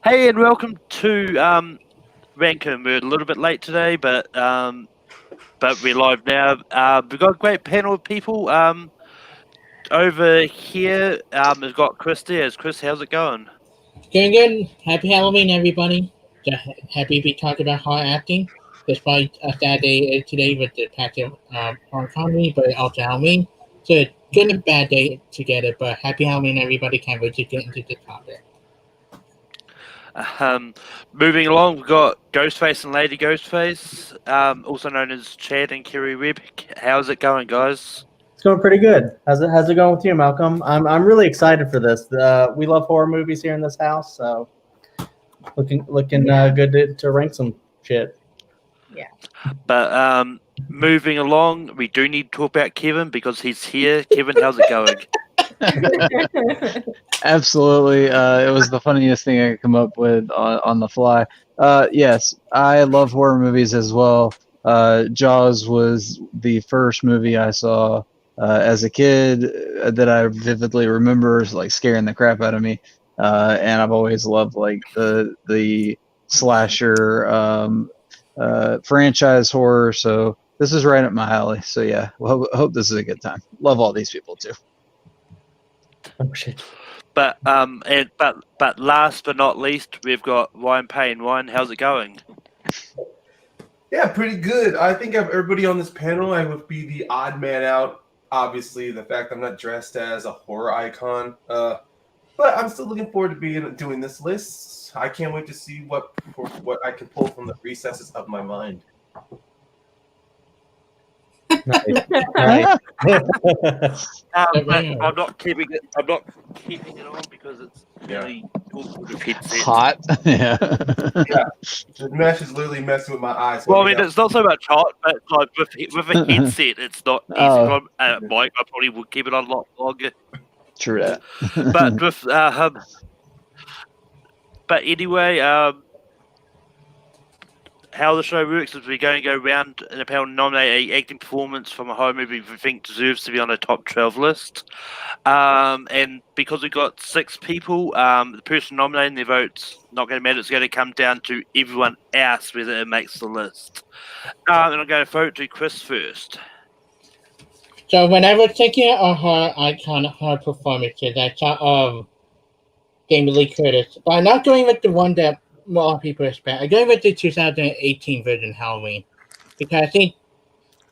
Hey, and welcome to Vancouver. We're a little bit late today, but we're live now. We've got a great panel of people. Over here, we've got Chris there. Chris, how's it going? Doing good. Happy Halloween, everybody. Happy to be talking about horror acting, despite a sad day today with the packed horror comedy, but also Halloween. So good and bad day together, but happy Halloween, everybody. Can't wait to get into the topic. Moving along, we've got Ghostface and Lady Ghostface, also known as Chad and Kerry Webb. How's it going, guys? It's going pretty good. How's it going with you, Malcolm? I'm really excited for this. We love horror movies here in this house, so looking good to rank some shit. Yeah. But moving along, we do need to talk about Kevin because he's here. Kevin, how's it going? Absolutely. It was the funniest thing I could come up with on the fly. Yes, I love horror movies as well. Jaws was the first movie I saw as a kid that I vividly remember like scaring the crap out of me. And I've always loved like the slasher franchise horror. So this is right up my alley. So yeah, well, hope this is a good time. Love all these people too. Oh shit. But last but not least, we've got Ryan Payne. Ryan, how's it going? Yeah, pretty good. I think of everybody on this panel, I would be the odd man out. Obviously, the fact I'm not dressed as a horror icon. But I'm still looking forward to doing this list. I can't wait to see what I can pull from the recesses of my mind. Nice. I'm not keeping it. I'm not keeping it on because it's really awkward with headset. Hot. Yeah. Yeah, the mesh is literally messing with my eyes. Well, I mean, it's not so much hot, but like with a headset, it's not easy. Oh. Mike, I probably would keep it on a lot longer. True that. But with but anyway, how the show works is we're going to go around and a panel nominate a acting performance from a horror movie we think deserves to be on a top 12 list. And because we've got 6 people, the person nominating their votes not going to matter. It's going to come down to everyone else whether it makes the list. And I'm going to vote to Chris first. So when I was thinking of horror icon horror performances, I thought of Jamie Lee Curtis, but I'm not going with the one that more people expect. I'm going with the 2018 version of Halloween because I think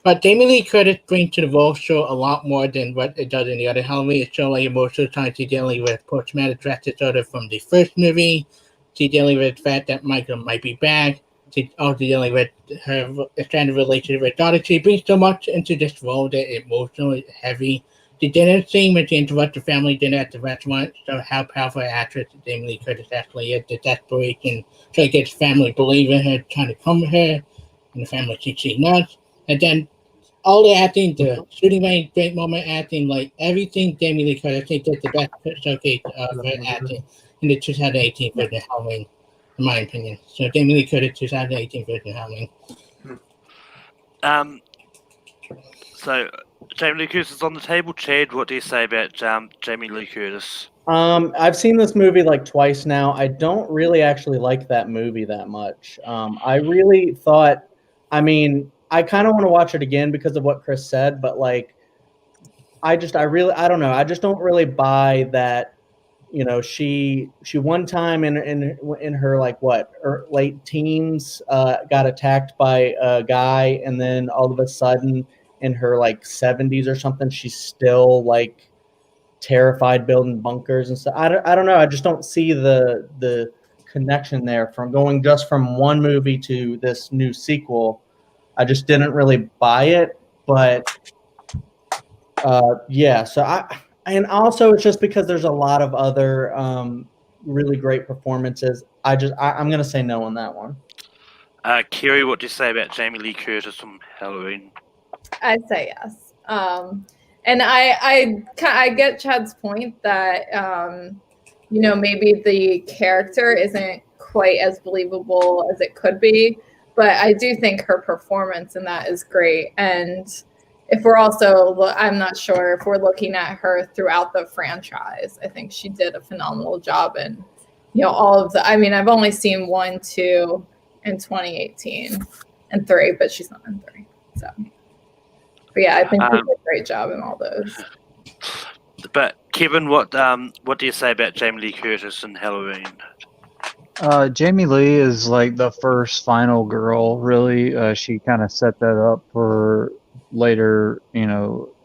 what Jamie Lee Curtis brings to the role show a lot more than what it does in the other Halloween. It shows like emotional times she's dealing with post-traumatic stress disorder from the first movie. She's dealing with the fact that Michael might be back. She's also dealing with her extended relationship with daughter. She brings so much into this role that it's emotionally heavy. The dinner scene when she interrupts the family dinner at the restaurant shows how powerful an actress Jamie Lee Curtis actually is. The desperation trying to get his family believing her, trying to comfort her, and the family thinks she's nuts. And then all the acting, the shooting range, great moment acting, like everything Jamie Lee Curtis, I think that's the best showcase of her acting in the 2018 version of Halloween, in my opinion. So Jamie Lee Curtis, 2018 version of Halloween. So Jamie Lee Curtis is on the table. Chad, what do you say about Jamie Lee Curtis? I've seen this movie like twice now. I don't really actually like that movie that much. I really thought, I mean, I kind of want to watch it again because of what Chris said, but like, I don't know. I just don't really buy that. You know, she one time in her like late teens got attacked by a guy, and then all of a sudden in her like 70s or something, she's still like terrified building bunkers and stuff. I don't know. I just don't see the connection there from going just from one movie to this new sequel. I just didn't really buy it, but yeah. So and also it's just because there's a lot of other really great performances. I'm gonna say no on that one. Kerry, what do you say about Jamie Lee Curtis from Halloween? I'd say yes. And I get Chad's point that maybe the character isn't quite as believable as it could be, but I do think her performance in that is great. And if we're also, I'm not sure if we're looking at her throughout the franchise, I think she did a phenomenal job in all of the. I mean, I've only seen 1, 2 in 2018, and 3, but she's not in 3. So, but yeah, I think she did a great job in all those. But Kevin, what do you say about Jamie Lee Curtis in Halloween? Jamie Lee is like the first final girl, really. She kind of set that up for later,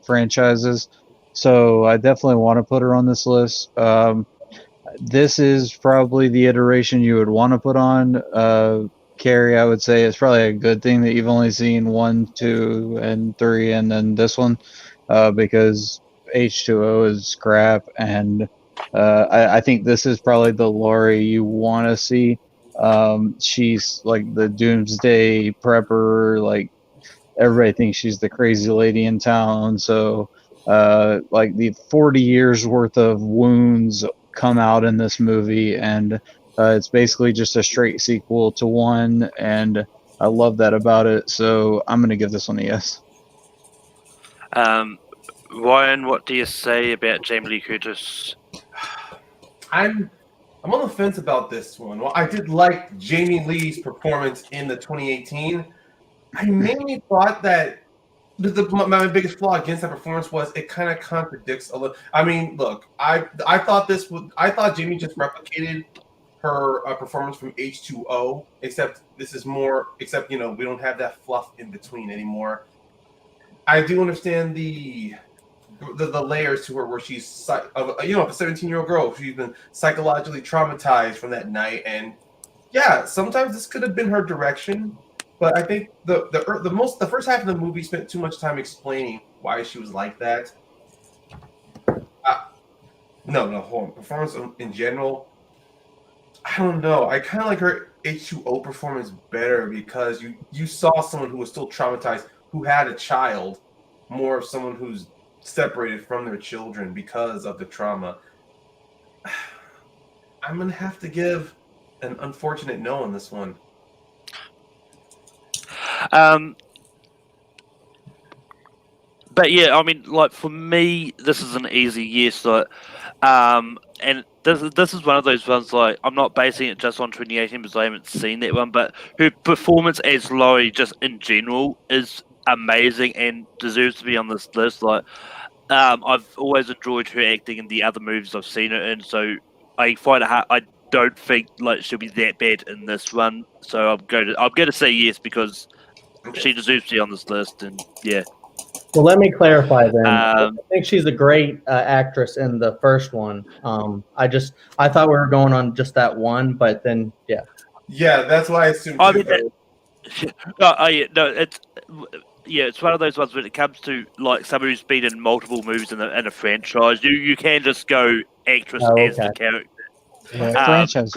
franchises. So I definitely want to put her on this list. This is probably the iteration you would want to put on. Carrie, I would say it's probably a good thing that you've only seen 1, 2, and 3, and then this one, because H2O is crap, and I think this is probably the Laurie you want to see. She's like the doomsday prepper. Like everybody thinks she's the crazy lady in town. So, like the 40 years worth of wounds come out in this movie, and it's basically just a straight sequel to 1, and I love that about it. So I'm gonna give this one a yes. Ryan, what do you say about Jamie Lee Curtis? I'm on the fence about this one. Well, I did like Jamie Lee's performance in the 2018. I mainly thought that my biggest flaw against that performance was it kind of contradicts a little. I mean, look, I thought Jamie just replicated her performance from H2O, except this is more. Except we don't have that fluff in between anymore. I do understand the layers to her, where she's a 17-year-old girl. She's been psychologically traumatized from that night, and yeah, sometimes this could have been her direction. But I think the first half of the movie spent too much time explaining why she was like that. Hold on. Performance in general, I don't know. I kind of like her H2O performance better because you saw someone who was still traumatized, who had a child, more of someone who's separated from their children because of the trauma. I'm gonna have to give an unfortunate no on this one. But yeah, I mean, like for me, this is an easy yes. Like, and this is one of those ones. Like, I'm not basing it just on 2018 because I haven't seen that one. But her performance as Laurie, just in general, is amazing and deserves to be on this list. Like, I've always enjoyed her acting in the other movies I've seen her in, so I find it hard. I don't think like she'll be that bad in this one. So I'm going to say yes because she deserves to be on this list, and yeah. Well, let me clarify then. I think she's a great actress in the first one. I thought we were going on just that one, but then yeah. Yeah, that's what I assumed. It's one of those ones when it comes to like someone who's been in multiple movies in a franchise. You can just go actress as the character. Franchise.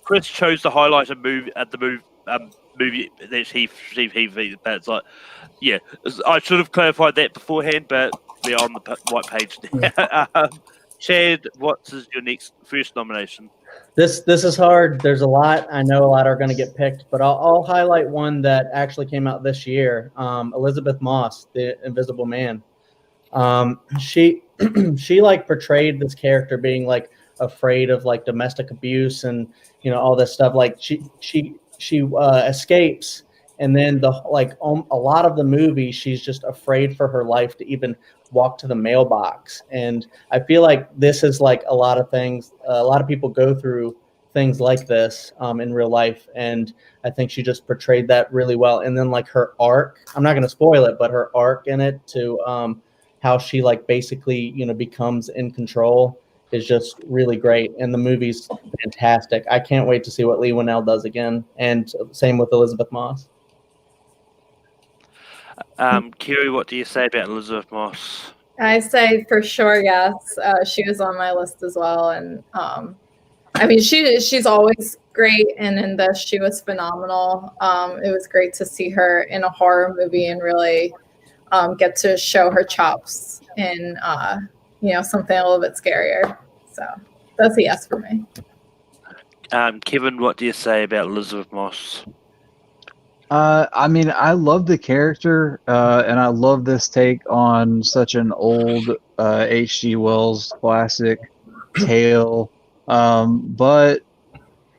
Chris chose to highlight a movie at the movie that he but it's like, yeah, I should have clarified that beforehand, but we're on the right page now. Chad, what's your first nomination? This is hard. There's a lot. I know a lot are going to get picked, but I'll highlight one that actually came out this year. Elizabeth Moss, the Invisible Man. She like portrayed this character being like afraid of like domestic abuse and all this stuff. Like she escapes, and then a lot of the movie she's just afraid for her life to even walk to the mailbox. And I feel like this is like a lot of things. A lot of people go through things like this in real life, and I think she just portrayed that really well. And then like her arc, I'm not going to spoil it, but her arc in it to how she like basically becomes in control is just really great, and the movie's fantastic. I can't wait to see what Leigh Whannell does again, and same with Elizabeth Moss. Kiri, what do you say about Elizabeth Moss? I say for sure yes. She was on my list as well, and I mean she's always great, and in this she was phenomenal. It was great to see her in a horror movie and really get to show her chops in something a little bit scarier. So that's a yes for me. Kevin, what do you say about Elizabeth Moss? I mean, I love the character, and I love this take on such an old H.G. Wells classic tale. But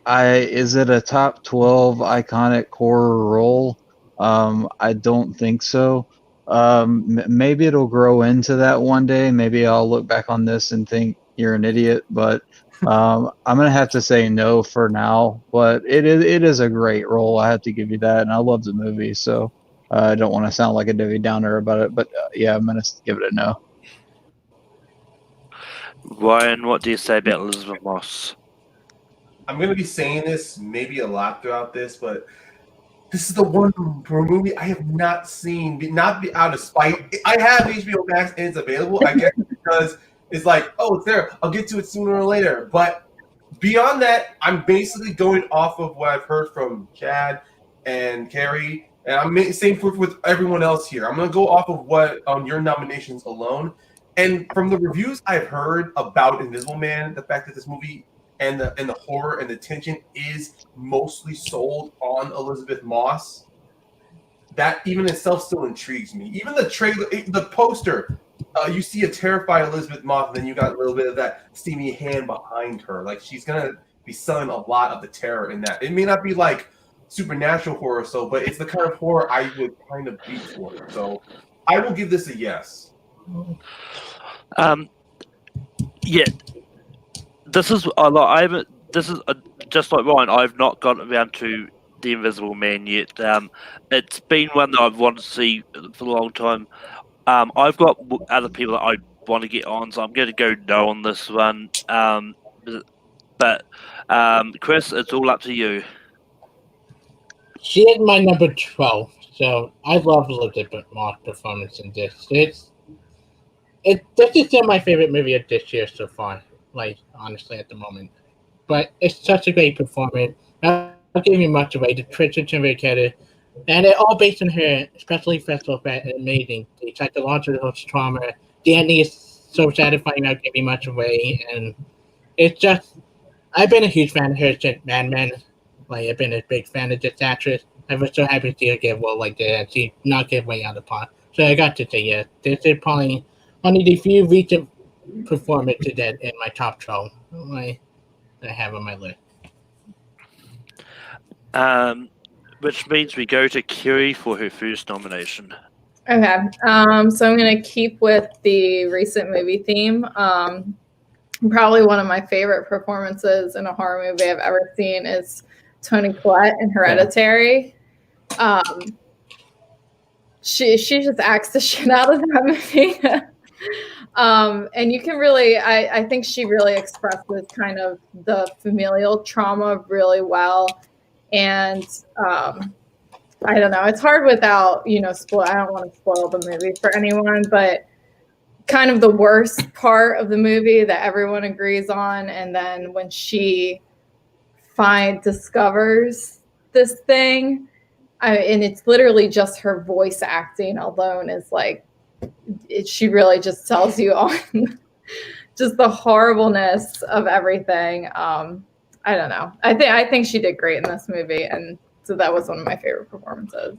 is it a top 12 iconic horror role? I don't think so. Maybe it'll grow into that one day. Maybe I'll look back on this and think you're an idiot, but I'm gonna have to say no for now. But it is a great role. I have to give you that, and I love the movie, so I don't want to sound like a Debbie Downer about it. But yeah, I'm gonna give it a no. Ryan, what do you say about Elizabeth Moss? I'm going to be saying this maybe a lot throughout this, but this is the one movie I have not seen, not be out of spite. I have HBO Max and it's available, I guess, because it's like, oh, it's there. I'll get to it sooner or later. But beyond that, I'm basically going off of what I've heard from Chad and Carrie, and I'm same with everyone else here. I'm going to go off of what on your nominations alone. And from the reviews I've heard about Invisible Man, the fact that this movie and the horror and the tension is mostly sold on Elizabeth Moss, that even itself still intrigues me. Even the trailer, the poster, you see a terrified Elizabeth Moss, and then you got a little bit of that steamy hand behind her. Like she's gonna be selling a lot of the terror in that. It may not be like supernatural horror, but it's the kind of horror I would kind of be for. So I will give this a yes. Yeah. This is a lot. Just like Ryan. I've not gotten around to The Invisible Man yet. It's been one that I've wanted to see for a long time. I've got other people that I want to get on, so I'm going to go no on this one. But Chris, it's all up to you. She is my number 12, so I love Elizabeth Moss' performance in this. This is still my favorite movie of this year so far. Like, honestly, at the moment. But it's such a great performance. I'll give you much away. The Trisha Timberlake, and it all based on her, especially festival effect, amazing. The psychological trauma. The ending is so satisfying, I'll give you much away. And it's just, I've been a huge fan of her since Mad Men. Like, I've been a big fan of this actress. I was so happy to see her get well like that, and she not get way out of pot. So I got to say yes. This is probably one of the few recent performances that in my top 12 I have on my list. Which means we go to Kiri for her first nomination. Okay. So I'm going to keep with the recent movie theme. Probably one of my favorite performances in a horror movie I've ever seen is Toni Collette in Hereditary. She just acts the shit out of that movie. And you can really, I think she really expresses kind of the familial trauma really well. And I don't know, it's hard without, spoil. I don't want to spoil the movie for anyone, but kind of the worst part of the movie that everyone agrees on. And then when she discovers this thing, and it's literally just her voice acting alone is like, she really just tells you on just the horribleness of everything. I don't know. I think she did great in this movie, and so that was one of my favorite performances.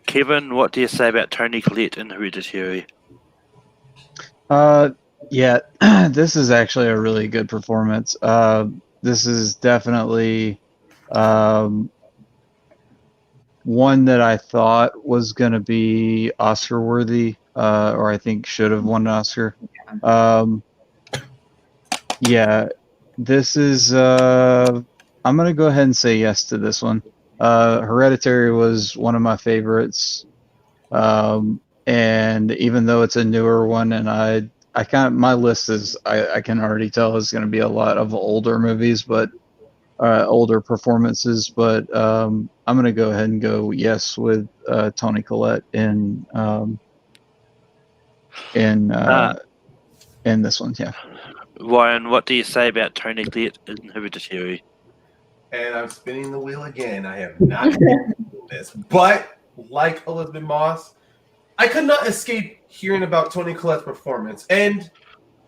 Kevin, what do you say about Toni Collette in Hereditary? Yeah, this is actually a really good performance. This is definitely one that I thought was going to be Oscar worthy, or I think should have won an Oscar. Yeah, this is, I'm going to go ahead and say yes to this one. Hereditary was one of my favorites. And even though it's a newer one, and I kind of, my list is, I can already tell is going to be a lot of older movies, but older performances, but I'm going to go ahead and go yes with Toni Collette in this one. Yeah. Ryan, what do you say about Toni Collette in Hereditary? And I'm spinning the wheel again. I have not seen this, but like Elizabeth Moss, I could not escape hearing about Toni Collette's performance. And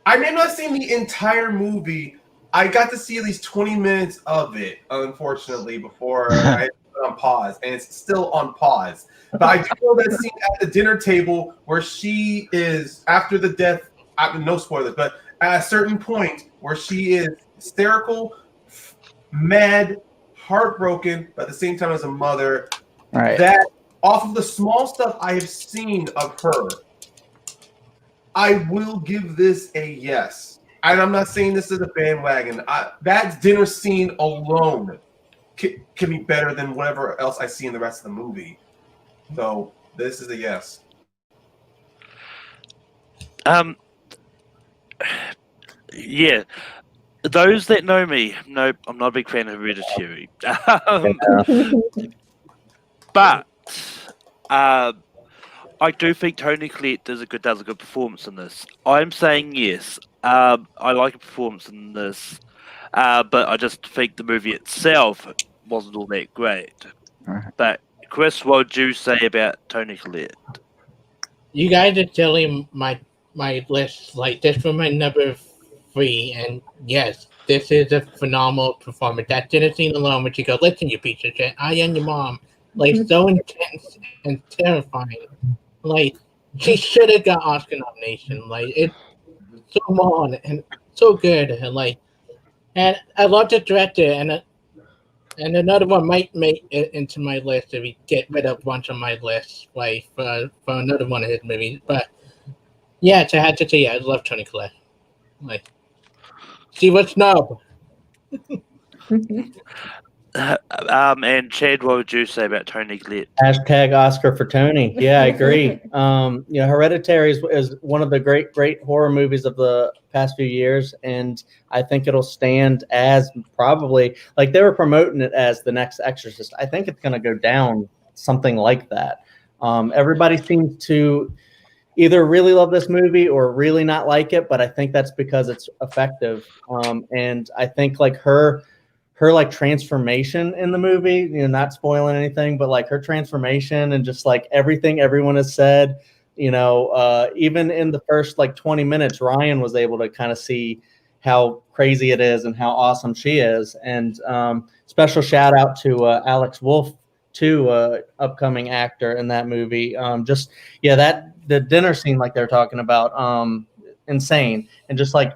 I may not have seen the entire movie. I got to see at least 20 minutes of it, unfortunately, before I put it on pause. And it's still on pause. But I do know that scene at the dinner table where she is, after the death, no spoilers, but at a certain point where she is hysterical, mad, heartbroken, but at the same time as a mother. Right. That off of the small stuff I have seen of her, I will give this a yes. And I'm not saying this is a bandwagon. That dinner scene alone can be better than whatever else I see in the rest of the movie. So this is a yes. Yeah. Those that know me, no, I'm not a big fan of Hereditary. But I do think Tony Collette does a good performance in this. I'm saying yes. I like a performance in this, but I just think the movie itself wasn't all that great. Alright. But Chris, what would you say about Tony Collette? You guys are telling my list, like, this was my number 3, and yes, this is a phenomenal performance. That dinner scene alone, when she goes, "Listen, you piece of shit, I am your mom," like, so intense and terrifying. Like, she should have got Oscar nomination. Like, it's so on and so good, and I love the director, and another one might make it into my list if we get rid of a bunch of my lists, like, for another one of his movies. But yeah, I had to say, yeah, I love Tony Collette. Like, she was snub. And Chad, what would you say about Tony Collette? Hashtag Oscar for Tony. Yeah, I agree. Hereditary is one of the great horror movies of the past few years, and I think it'll stand as probably, like, they were promoting it as the next Exorcist. I think it's going to go down something like that. Everybody seems to either really love this movie or really not like it, but I think that's because it's effective. And I think, like, her like transformation in the movie, not spoiling anything, but like her transformation and just like everything everyone has said, even in the first like 20 minutes, Ryan was able to kind of see how crazy it is and how awesome she is. And special shout out to Alex Wolff, too, upcoming actor in that movie. The dinner scene, like they're talking about, insane. And just like,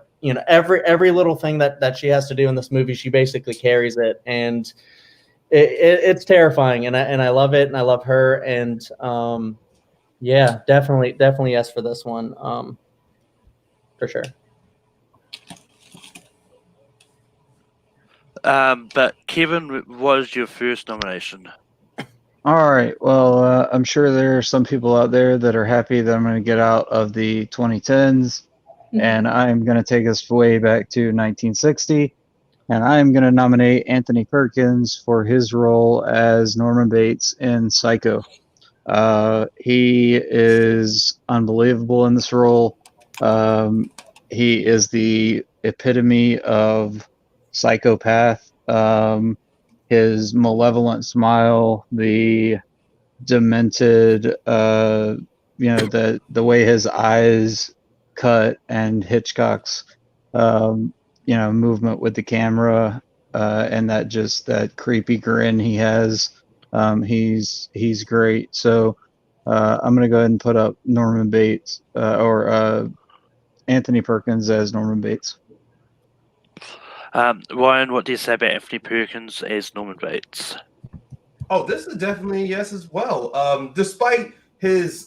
every little thing that she has to do in this movie, she basically carries it, and it's terrifying. And I love it, and I love her, and yeah, definitely yes for this one, for sure. But Kevin, what was your first nomination? All right. Well, I'm sure there are some people out there that are happy that I'm going to get out of the 2010s. And I'm going to take us way back to 1960, and I'm going to nominate Anthony Perkins for his role as Norman Bates in Psycho. He is unbelievable in this role. He is the epitome of psychopath. His malevolent smile, the demented, the way his eyes cut, and Hitchcock's movement with the camera, and that creepy grin he has. He's great. So I'm gonna go ahead and put up Norman Bates or Anthony Perkins as Norman Bates. Ryan, what do you say about Anthony Perkins as Norman Bates? Oh, this is definitely a yes as well. Despite his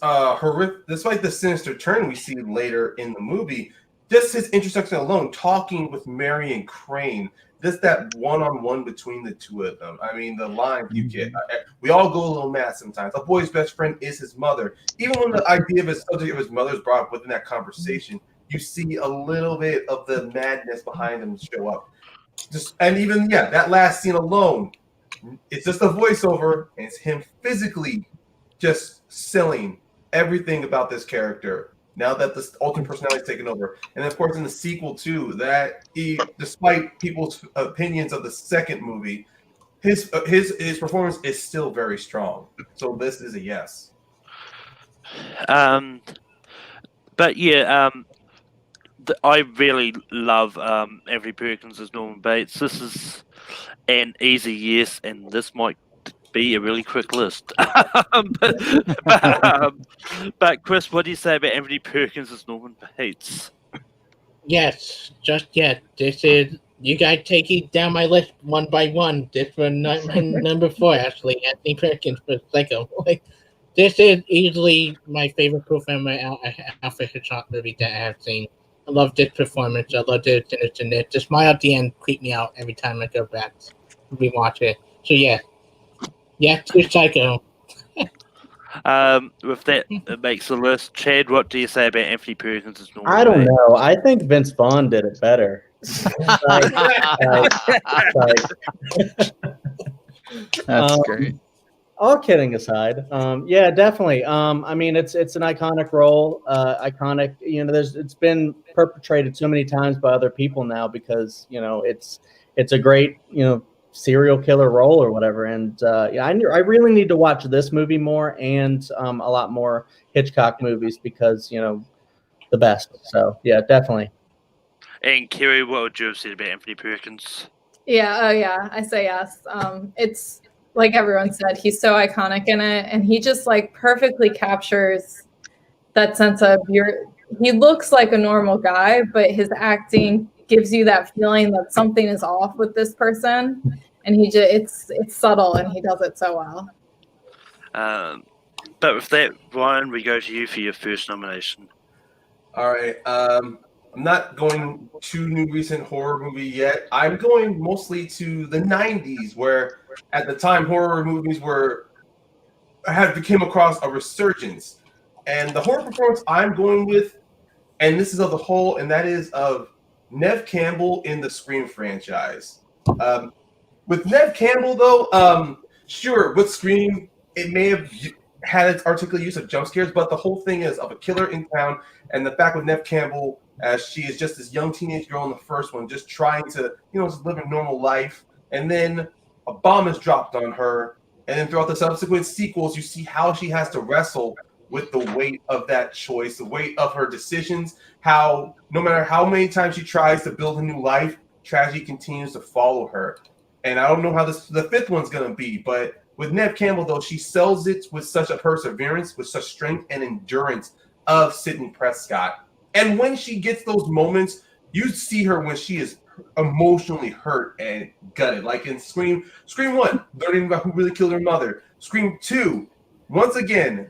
despite the sinister turn we see later in the movie, just his introduction alone, talking with Marion Crane, just that one-on-one between the two of them. I mean, the line you get, we all go a little mad sometimes. A boy's best friend is his mother. Even when the idea of his subject of his mother is brought up within that conversation, you see a little bit of the madness behind him show up. That last scene alone, it's just a voiceover, and it's him physically just selling everything about this character now that the alternate personality is taken over. And of course in the sequel too, that despite people's opinions of the second movie, his performance is still very strong. So this is a yes. But yeah, I really love Anthony Perkins as Norman Bates. This is an easy yes, and this might be a really quick list. But Chris, what do you say about Anthony Perkins as Norman Bates? Yes, just yet. This is you guys taking down my list one by one. This was not my number 4 actually. Anthony Perkins for Psycho. Like this is easily my favorite performer Alfred Hitchcock movie that I have seen. I love this performance. I love this innocent. The smile at the end creep me out every time I go back to rewatch it. So yeah, to Psycho. With that, it makes the list. Chad, what do you say about Anthony Perkins as normal? I don't know. I think Vince Vaughn did it better. That's great. All kidding aside, yeah, definitely. I mean, it's an iconic role, iconic. You know, it's been perpetrated so many times by other people now because you know it's a great serial killer role or whatever. And yeah, I really need to watch this movie more and a lot more Hitchcock movies because the best. So yeah, definitely. And Kerry, what would you have said about Anthony Perkins? Yeah, oh yeah, I say yes. It's like everyone said, he's so iconic in it, and he just like perfectly captures that sense of he looks like a normal guy, but his acting gives you that feeling that something is off with this person, and it's subtle, and he does it so well. But with that, Ryan, we go to you for your first nomination. All right. I'm not going to new recent horror movie yet. I'm going mostly to the 90s, where at the time horror movies came across a resurgence. And the horror performance I'm going with, and this is of the whole, and that is of Neve Campbell in the Scream franchise. With Neve Campbell, though, sure, with Scream, it may have had its articulate use of jump scares, but the whole thing is of a killer in town, and the fact with Neve Campbell, as she is just this young teenage girl in the first one, just trying to, just live a normal life, and then a bomb is dropped on her, and then throughout the subsequent sequels, you see how she has to wrestle with the weight of that choice, the weight of her decisions, how no matter how many times she tries to build a new life, tragedy continues to follow her. And I don't know how the fifth one's going to be, but with Neve Campbell, though, she sells it with such a perseverance, with such strength and endurance of Sidney Prescott. And when she gets those moments, you see her when she is emotionally hurt and gutted. Like in Scream 1, learning about who really killed her mother. Scream 2, once again,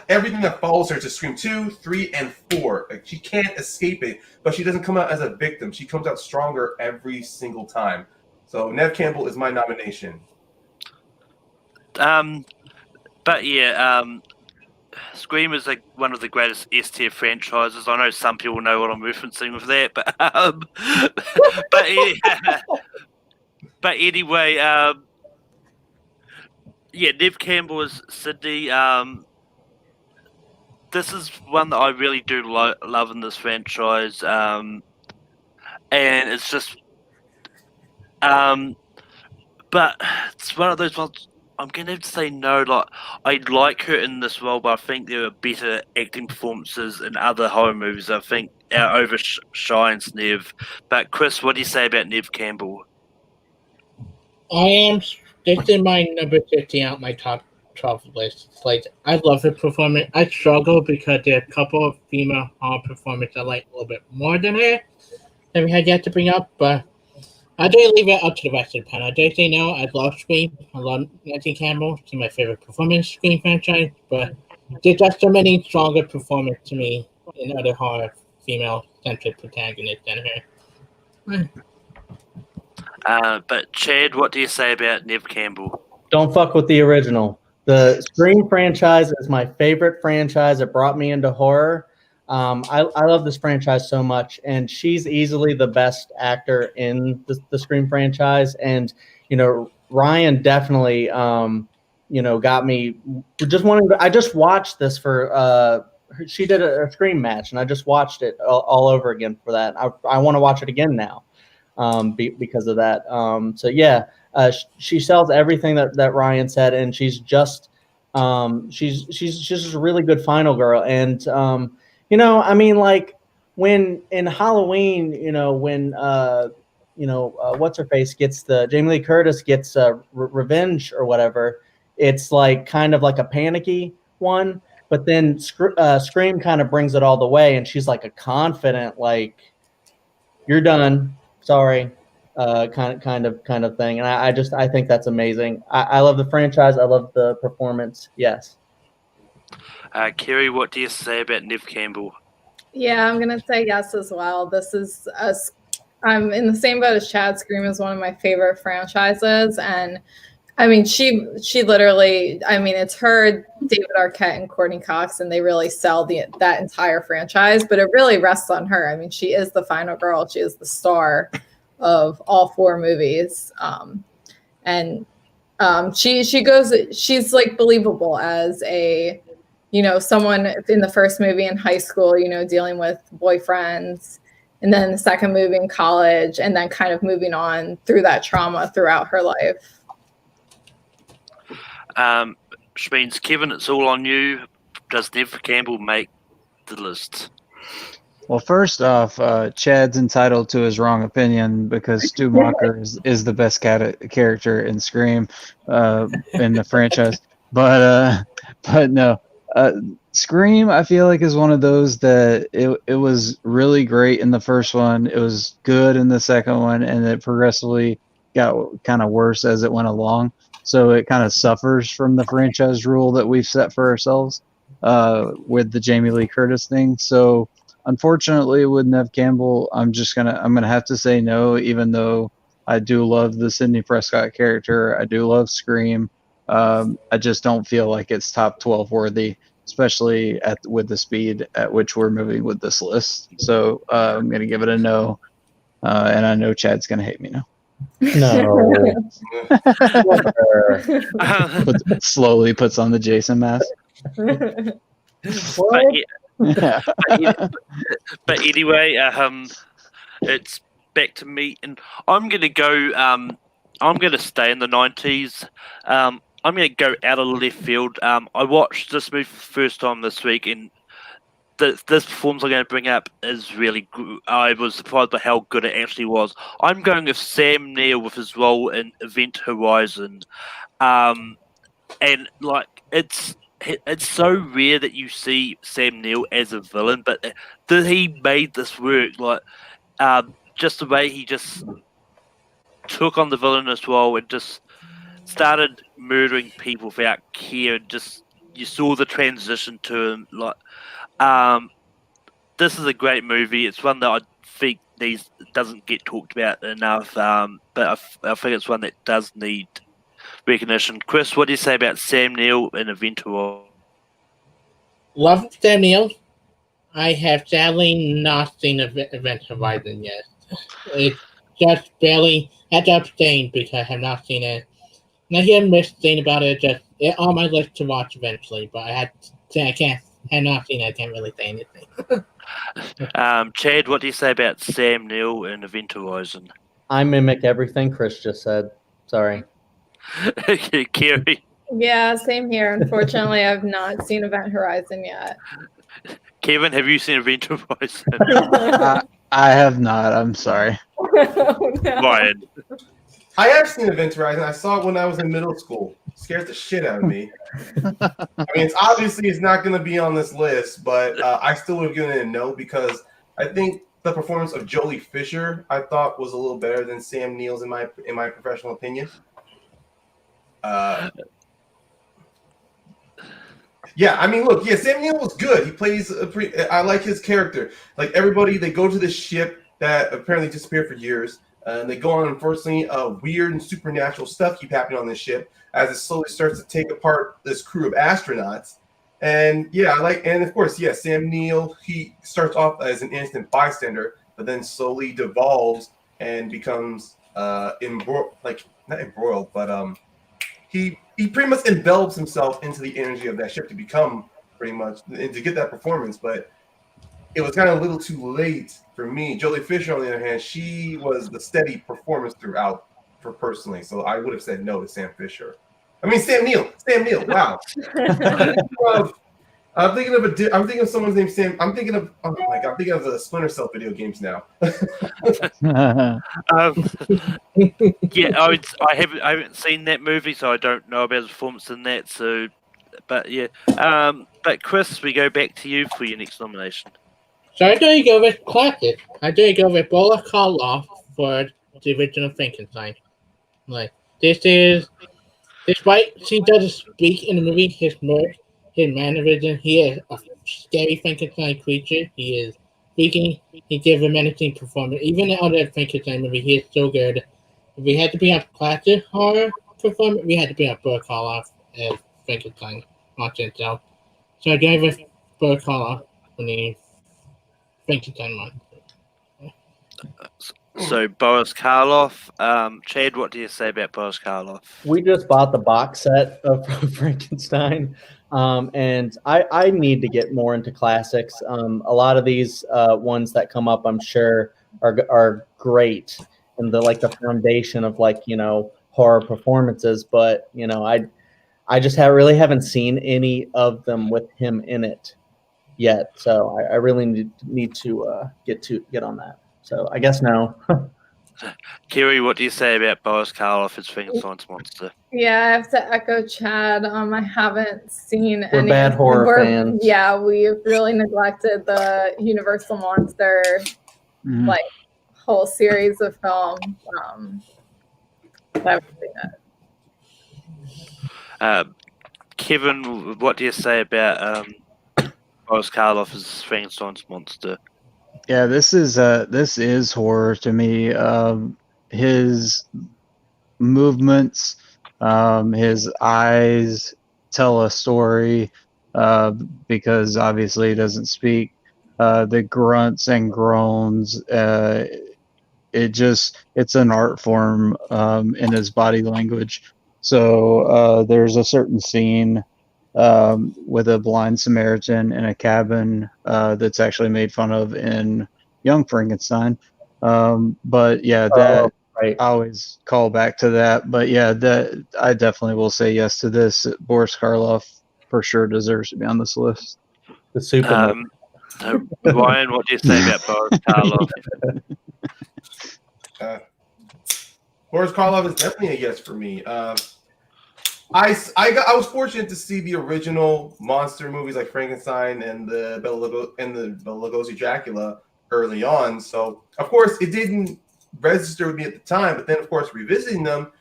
everything that follows her to Scream 2, 3, and 4. Like, she can't escape it, but she doesn't come out as a victim. She comes out stronger every single time. So Neve Campbell is my nomination. But yeah, Scream is like one of the greatest S-tier franchises. I know some people know what I'm referencing with that, but anyway, yeah, Neve Campbell is Sydney. This is one that I really do love in this franchise, and it's just, but it's one of those ones. I'm going to have to say no. Like, I like her in this role, but I think there are better acting performances in other horror movies. I think overshines Neve. But Chris, what do you say about Neve Campbell? This is my number 50 out my top 12 list. It's like, I love her performance. I struggle because there are a couple of female horror performers I like a little bit more than her that we had yet to bring up, but I do leave it up to the rest of the panel. I do say no, I love Scream. I love Nancy Campbell. She's my favorite performance Scream franchise, but there's just so many stronger performers to me in other horror female-centric protagonists than her. But Chad, what do you say about Neve Campbell? Don't fuck with the original. The Scream franchise is my favorite franchise. It brought me into horror. I love this franchise so much, and she's easily the best actor in the Scream franchise. And Ryan definitely got me just wanting to. I just watched this for she did a Scream match, and I just watched it all over again for that. I want to watch it again now because of that. So yeah, she sells everything that Ryan said, and she's just a really good final girl. And I mean, like when in Halloween, when what's her face gets Jamie Lee Curtis gets revenge or whatever, it's like kind of like a panicky one. But then Scream kind of brings it all the way, and she's like a confident, like, "You're done, sorry," kind of thing. And I think that's amazing. I love the franchise. I love the performance. Yes. Kerry, what do you say about Neve Campbell? Yeah, I'm gonna say yes as well. I'm in the same boat as Chad. Scream is one of my favorite franchises, and I mean, she literally. I mean, it's her, David Arquette, and Courtney Cox, and they really sell that entire franchise. But it really rests on her. I mean, she is the final girl. She is the star of all 4 movies, and she's like believable as a, someone in the first movie in high school, dealing with boyfriends, and then the second movie in college, and then kind of moving on through that trauma throughout her life. Which means, Kevin, it's all on you. Does Neve Campbell make the list? Well, first off, Chad's entitled to his wrong opinion because Stu Macher is the best character in Scream in the franchise. But no, Scream, I feel like, is one of those that it was really great in the first one. It was good in the second one, and it progressively got kind of worse as it went along. So it kind of suffers from the franchise rule that we've set for ourselves with the Jamie Lee Curtis thing. So unfortunately, with Neve Campbell, I'm gonna have to say no, even though I do love the Sidney Prescott character. I do love Scream. I just don't feel like it's top 12 worthy, especially with the speed at which we're moving with this list. So I'm gonna give it a no, and I know Chad's gonna hate me now. No. Slowly puts on the Jason mask. But anyway, it's back to me, and I'm gonna go. I'm gonna stay in the 90s. I'm gonna go out of left field. I watched this movie for the first time this week, and this performance I'm going to bring up is really good. I was surprised by how good it actually was. I'm going with Sam Neill with his role in Event Horizon, and like it's so rare that you see Sam Neill as a villain, but he made this work. Like just the way he just took on the villainous role and just started murdering people without care. And just you saw the transition to him. Like this is a great movie. It's one that I think doesn't get talked about enough. But I think it's one that does need recognition. Chris, what do you say about Sam Neill in Event Horizon? Love Sam Neill. I have sadly not seen Event Horizon yet. It's just barely had to abstain because I have not seen it. And I hear mixed thing about it. It's on my list to watch eventually, but I have not seen it. I can't really say anything. Chad, what do you say about Sam Neill in Event Horizon? I mimic everything Chris just said. Sorry. Kerry? Yeah, same here. Unfortunately, I've not seen Event Horizon yet. Kevin, have you seen Event Horizon? I have not. I'm sorry. Oh, no. Ryan? I have seen Event Horizon. I saw it when I was in middle school. It scares the shit out of me. I mean, it's not going to be on this list, but I still would have given it a no because I think the performance of Jolie Fisher I thought was a little better than Sam Neill's in my professional opinion. Yeah, I mean, look, Sam Neill was good. He plays I like his character. Like everybody, they go to this ship that apparently disappeared for years, and they go on. Unfortunately, weird and supernatural stuff keep happening on this ship as it slowly starts to take apart this crew of astronauts. And and of course, Sam Neill. He starts off as an innocent bystander, but then slowly devolves and becomes not embroiled, but he pretty much envelops himself into the energy of that ship to become pretty much and to get that performance. But it was kind of a little too late for me. Jolie Fisher, on the other hand, she was the steady performance throughout for personally. So I would have said no to Sam Neill. Wow. I'm thinking of someone's name Sam. I'm thinking of the Splinter Cell video games now. I haven't seen that movie, so I don't know about his performance in that. So, But yeah, but Chris, we go back to you for your next nomination. So I'm going to go with classic. I'm going to go with Boris Karloff for the original Frankenstein. Like, this is, despite he doesn't speak in the movie, his mannerism, he is a scary Frankenstein creature. He is speaking, he gives a menacing performance. Even in other Frankenstein movie, he is so good. If we had to bring up classic horror performance, we had to bring up Boris Karloff as Frankenstein monster itself. So I'm going with Boris Karloff for the Frankenstein monster. So Boris Karloff, Chad, what do you say about Boris Karloff? We just bought the box set of Frankenstein, and I need to get more into classics. A lot of these ones that come up, I'm sure, are great and the foundation of horror performances. But I just haven't seen any of them with him in it yet. So I really need to get on that. So I guess no. Kiri, what do you say about Boris Karloff as Frankenstein's monster? Yeah, I have to echo Chad. I haven't seen We're any. bad horror fans. Yeah, we've really neglected the Universal Monster whole series of film. I haven't seen it. Kevin, what do you say about Boris Karloff as Frankenstein's monster? Yeah, this is horror to me. His movements, his eyes tell a story because obviously he doesn't speak. The grunts and groans, it's an art form in his body language. So there's a certain scene with a blind Samaritan in a cabin that's actually made fun of in Young Frankenstein. But yeah, that right. I always call back to that. But yeah, that I definitely will say yes to this. Boris Karloff for sure deserves to be on this list. The super. Ryan, what do you say about Boris Karloff? Boris Karloff is definitely a yes for me. I was fortunate to see the original monster movies like Frankenstein and the Bela Lugosi Dracula early on. So of course it didn't register with me at the time, but then of course revisiting them,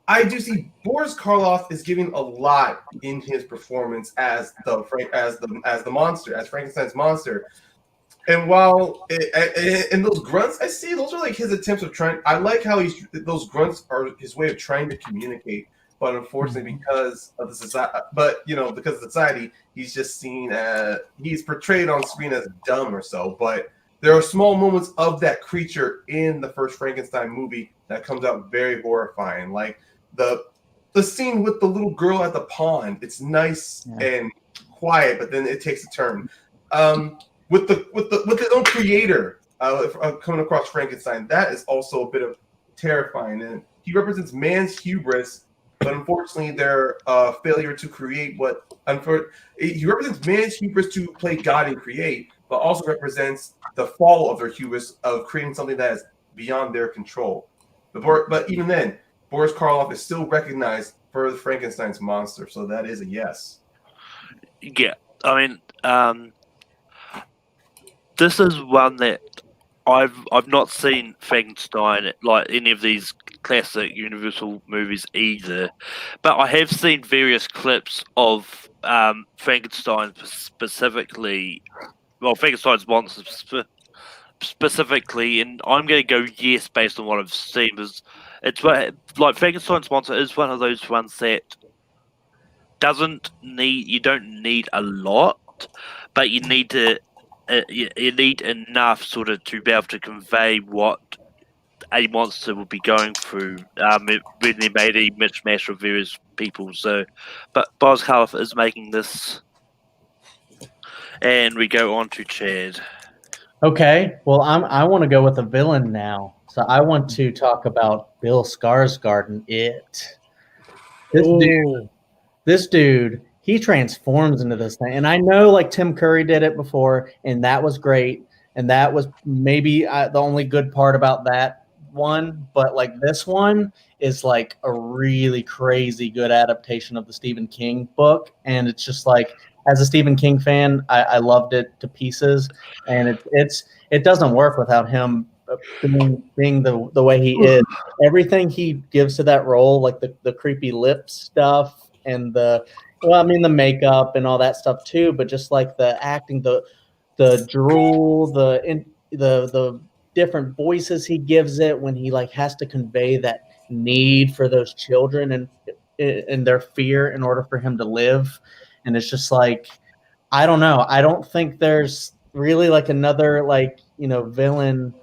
I do see Boris Karloff is giving a lot in his performance as the monster, as Frankenstein's monster. And while and those grunts I see, those are like his attempts of trying. I like how those grunts are his way of trying to communicate. But unfortunately, because of the society, because of society, he's just seen he's portrayed on screen as dumb or so. But there are small moments of that creature in the first Frankenstein movie that comes out very horrifying, like the scene with the little girl at the pond. It's nice and quiet, but then it takes a turn. With his own creator coming across Frankenstein, that is also a bit of terrifying, and he represents man's hubris. But unfortunately, their failure to create he represents man's hubris to play God and create, but also represents the fall of their hubris of creating something that is beyond their control. But even then, Boris Karloff is still recognized for the Frankenstein's monster, so that is a yes. Yeah, I mean, this is one that I've not seen Frankenstein like any of these classic Universal movies either, but I have seen various clips of Frankenstein specifically, Frankenstein's monster specifically, and I'm going to go yes based on what I've seen, because it's like Frankenstein's monster is one of those ones that you don't need a lot, but you need to. You need enough sort of to be able to convey what a monster would be going through when they made a mishmash of various people. So, but Boris Karloff is making this, and we go on to Chad. Okay, well I want to go with a villain now, so I want to talk about Bill Skarsgård in It. This dude. He transforms into this thing. And I know like Tim Curry did it before, and that was great. And that was maybe the only good part about that one, but like this one is like a really crazy good adaptation of the Stephen King book, and it's just like, as a Stephen King fan, I loved it to pieces, and it doesn't work without him being the way he is. Everything he gives to that role, like the creepy lip stuff and the makeup and all that stuff too, but just like the acting, the drool, the different voices he gives it when he like has to convey that need for those children and their fear in order for him to live. And it's just like, I don't know. I don't think there's really like another like, villain.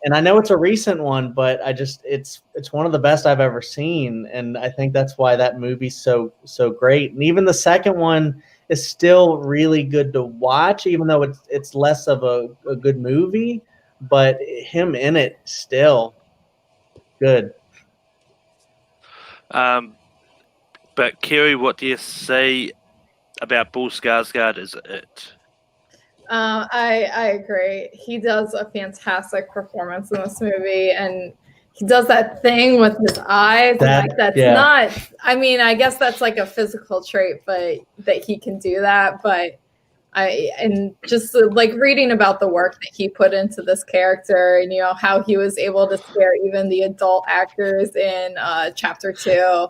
And I know it's a recent one, but it's one of the best I've ever seen. And I think that's why that movie's so great. And even the second one is still really good to watch, even though it's less of a good movie, but him in it still good. But Kerry, what do you say about Bill Skarsgård as it? I agree. He does a fantastic performance in this movie, and he does that thing with his eyes. Not. I mean, I guess that's like a physical trait, but that he can do that. But and just like reading about the work that he put into this character, and how he was able to scare even the adult actors in Chapter 2.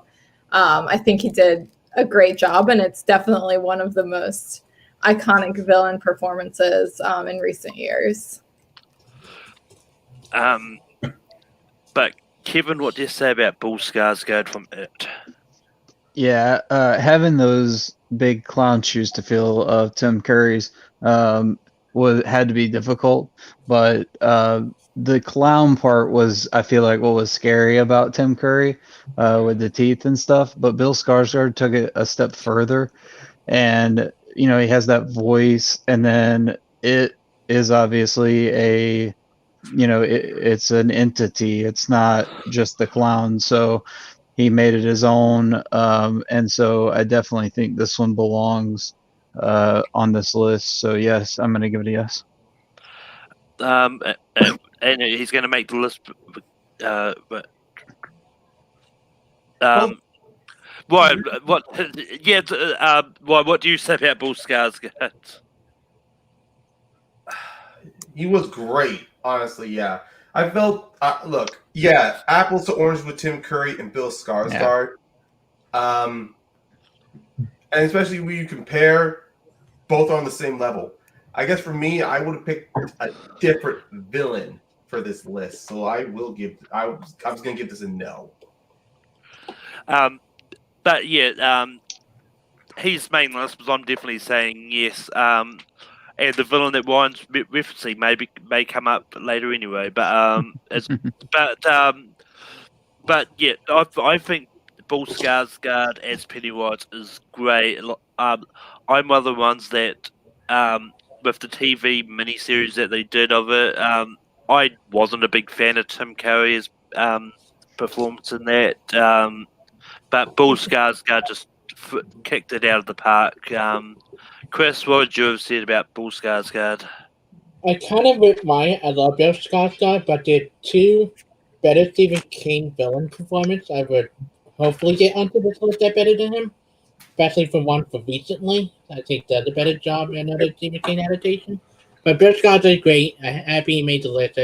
I think he did a great job, and it's definitely one of the most iconic villain performances in recent years. But Kevin, what do you say about Bill Skarsgård from It? Yeah, having those big clown shoes to fill of Tim Curry's had to be difficult, but the clown part was, I feel like, what was scary about Tim Curry with the teeth and stuff. But Bill Skarsgård took it a step further, and he has that voice, and then it is obviously it's an entity. It's not just the clown. So he made it his own, and so I definitely think this one belongs on this list. So yes, I'm going to give it a yes. And he's going to make the list. What? Yeah. What do you say about Bill Skarsgård? He was great, honestly. Yeah, I felt. Look, yeah, apples to oranges with Tim Curry and Bill Skarsgård. Yeah. And especially when you compare, both on the same level. I guess for me, I would have picked a different villain for this list. So I was going to give this a no. But yeah, his main list was, I'm definitely saying yes. And the villain that Ryan's referencing may come up later anyway. But but yeah, I think Bill Skarsgård as Pennywise is great. I'm one of the ones that with the TV miniseries that they did of it, I wasn't a big fan of Tim Curry's performance in that. But Bill Skarsgård just kicked it out of the park. Chris, what would you have said about Bill Skarsgård? I kind of admire, I love Bill Skarsgård, but there are two better Stephen King villain performances I would hopefully get onto this list that better than him, especially from one for recently. I think does a better job in another Stephen King adaptation. But Bill Skarsgård is great. I'm happy he made the list.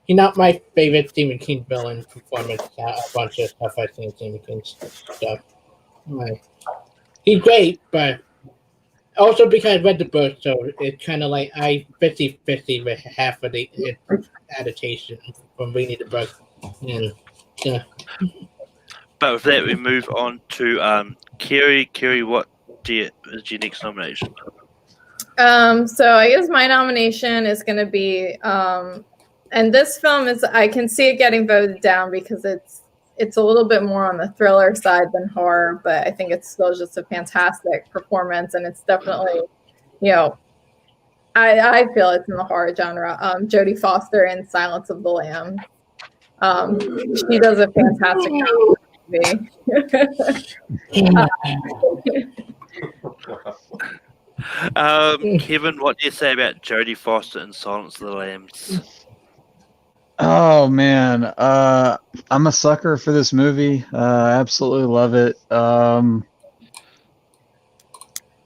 He's not my favorite Stephen King villain performance. A bunch of stuff I've seen Stephen King stuff. He's great, but also because I read the book, so it's kind of like I 50-50 with half of the adaptation from reading the book. And, But with that, we move on to Kerry. Kerry, what is your next nomination? So I guess my nomination is going to be, and this film is, I can see it getting voted down because it's a little bit more on the thriller side than horror, but I think it's still just a fantastic performance, and it's definitely, I feel it's in the horror genre. Jodie Foster in Silence of the Lambs. She does a fantastic job in the movie. Kevin, what do you say about Jodie Foster in Silence of the Lambs? Oh man, I'm a sucker for this movie. Absolutely love it.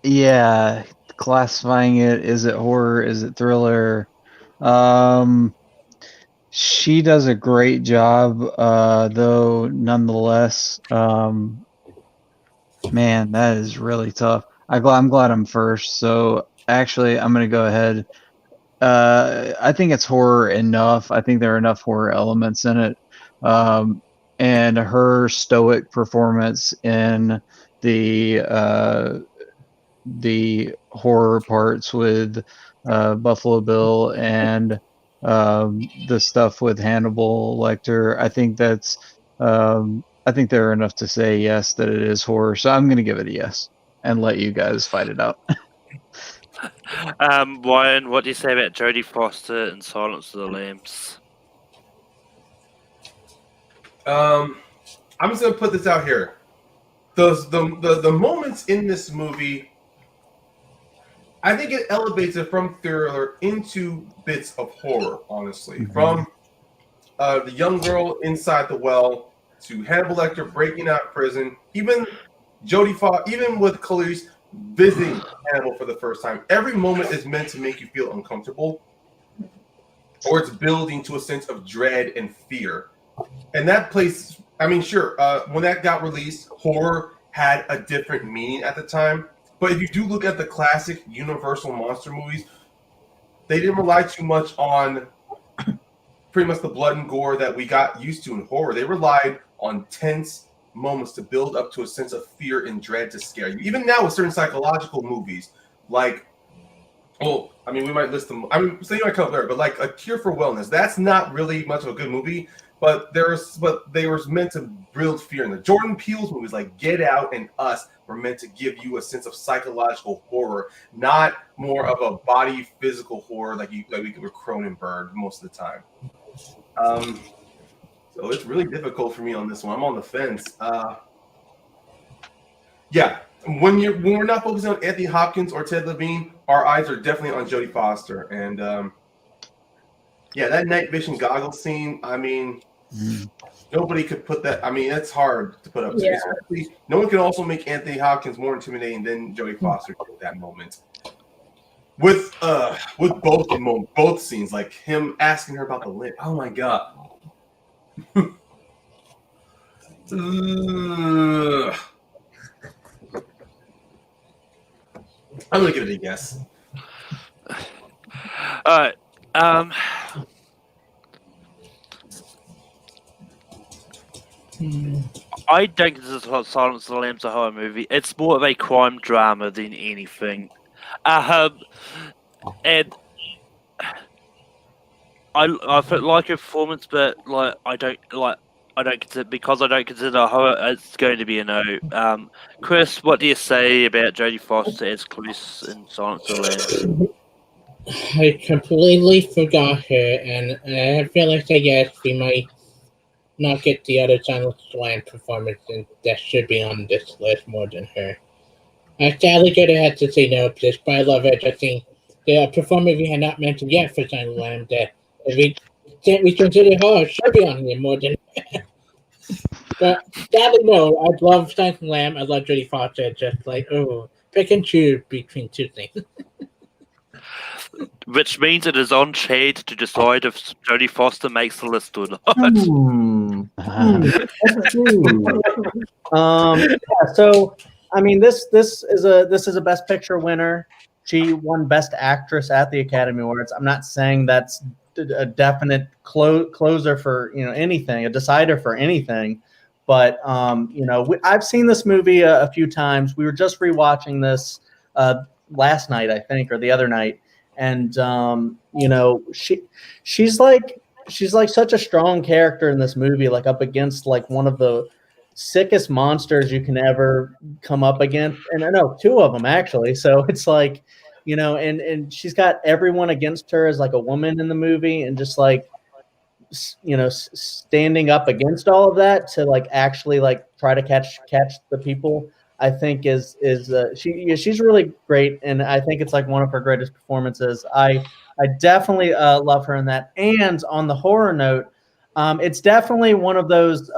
Yeah, classifying it, is it horror? Is it thriller? Um, she does a great job, though nonetheless. Man, that is really tough. I'm glad I'm first. So actually, I'm gonna go ahead. I think it's horror enough. I think there are enough horror elements in it. Um, and her stoic performance in the uh, the horror parts with Buffalo Bill and the stuff with Hannibal Lecter. I think there are enough to say yes that it is horror. So I'm gonna give it a yes and let you guys fight it out. Ryan, what do you say about Jodie Foster and Silence of the Lambs? I'm just gonna put this out here. The moments in this movie, I think it elevates it from thriller into bits of horror. Honestly, from the young girl inside the well to Hannibal Lecter breaking out of prison, even even with Khalees visiting Hannibal for the first time. Every moment is meant to make you feel uncomfortable, or it's building to a sense of dread and fear. And that place, I mean, sure, when that got released, horror had a different meaning at the time. But if you do look at the classic Universal monster movies, they didn't rely too much on pretty much the blood and gore that we got used to in horror. They relied on tense moments to build up to a sense of fear and dread to scare you. Even now with certain psychological movies, like, well, I mean, we might list them. I mean, so you might come up there, but like A Cure for Wellness, that's not really much of a good movie. But they were meant to build fear. In the Jordan Peele's movies, like Get Out and Us, were meant to give you a sense of psychological horror, not more of a body physical horror like we get with Cronenberg most of the time. So it's really difficult for me on this one. I'm on the fence. Yeah, when we're not focusing on Anthony Hopkins or Ted Levine, our eyes are definitely on Jodie Foster. And yeah, that night vision goggles scene. I mean, nobody could put that. I mean, it's hard to put up to. Yeah. Especially, no one can also make Anthony Hopkins more intimidating than Jodie Foster did at that moment. With both scenes, like him asking her about the lip. Oh my god. I'm gonna give it a yes. All right. I don't consider Silence of the Lambs a horror movie. It's more of a crime drama than anything. And I felt like a performance, but like I don't consider horror. It's going to be a no. Chris, what do you say about Jodie Foster as Khalees in Silence of the Lambs? I completely forgot her, and I feel like yes, we might not get the other Silence of the Lambs performance, and that should be on this list more than her. I sadly could have had to say no to this, but I love it. I think the performance we had not mentioned yet for Silence of the Lambs that if we consider her should be on here more than. But sadly, no. I love Silence of the Lambs. I love Jodie Foster. Just like pick and choose between two things. Which means it is on Chad to decide if Jodie Foster makes the list or not. Yeah, so I mean, this is a Best Picture winner. She won Best Actress at the Academy Awards. I'm not saying that's a definite closer for anything, a decider for anything, but I've seen this movie a few times. We were just rewatching this last night, I think, or the other night, and she's like such a strong character in this movie, like up against like one of the sickest monsters you can ever come up against, and I know two of them actually. So it's like, and she's got everyone against her as like a woman in the movie, and just like, standing up against all of that to like actually like try to catch the people. I think she's really great, and I think it's like one of her greatest performances. I I definitely love her in that. And on the horror note, it's definitely one of those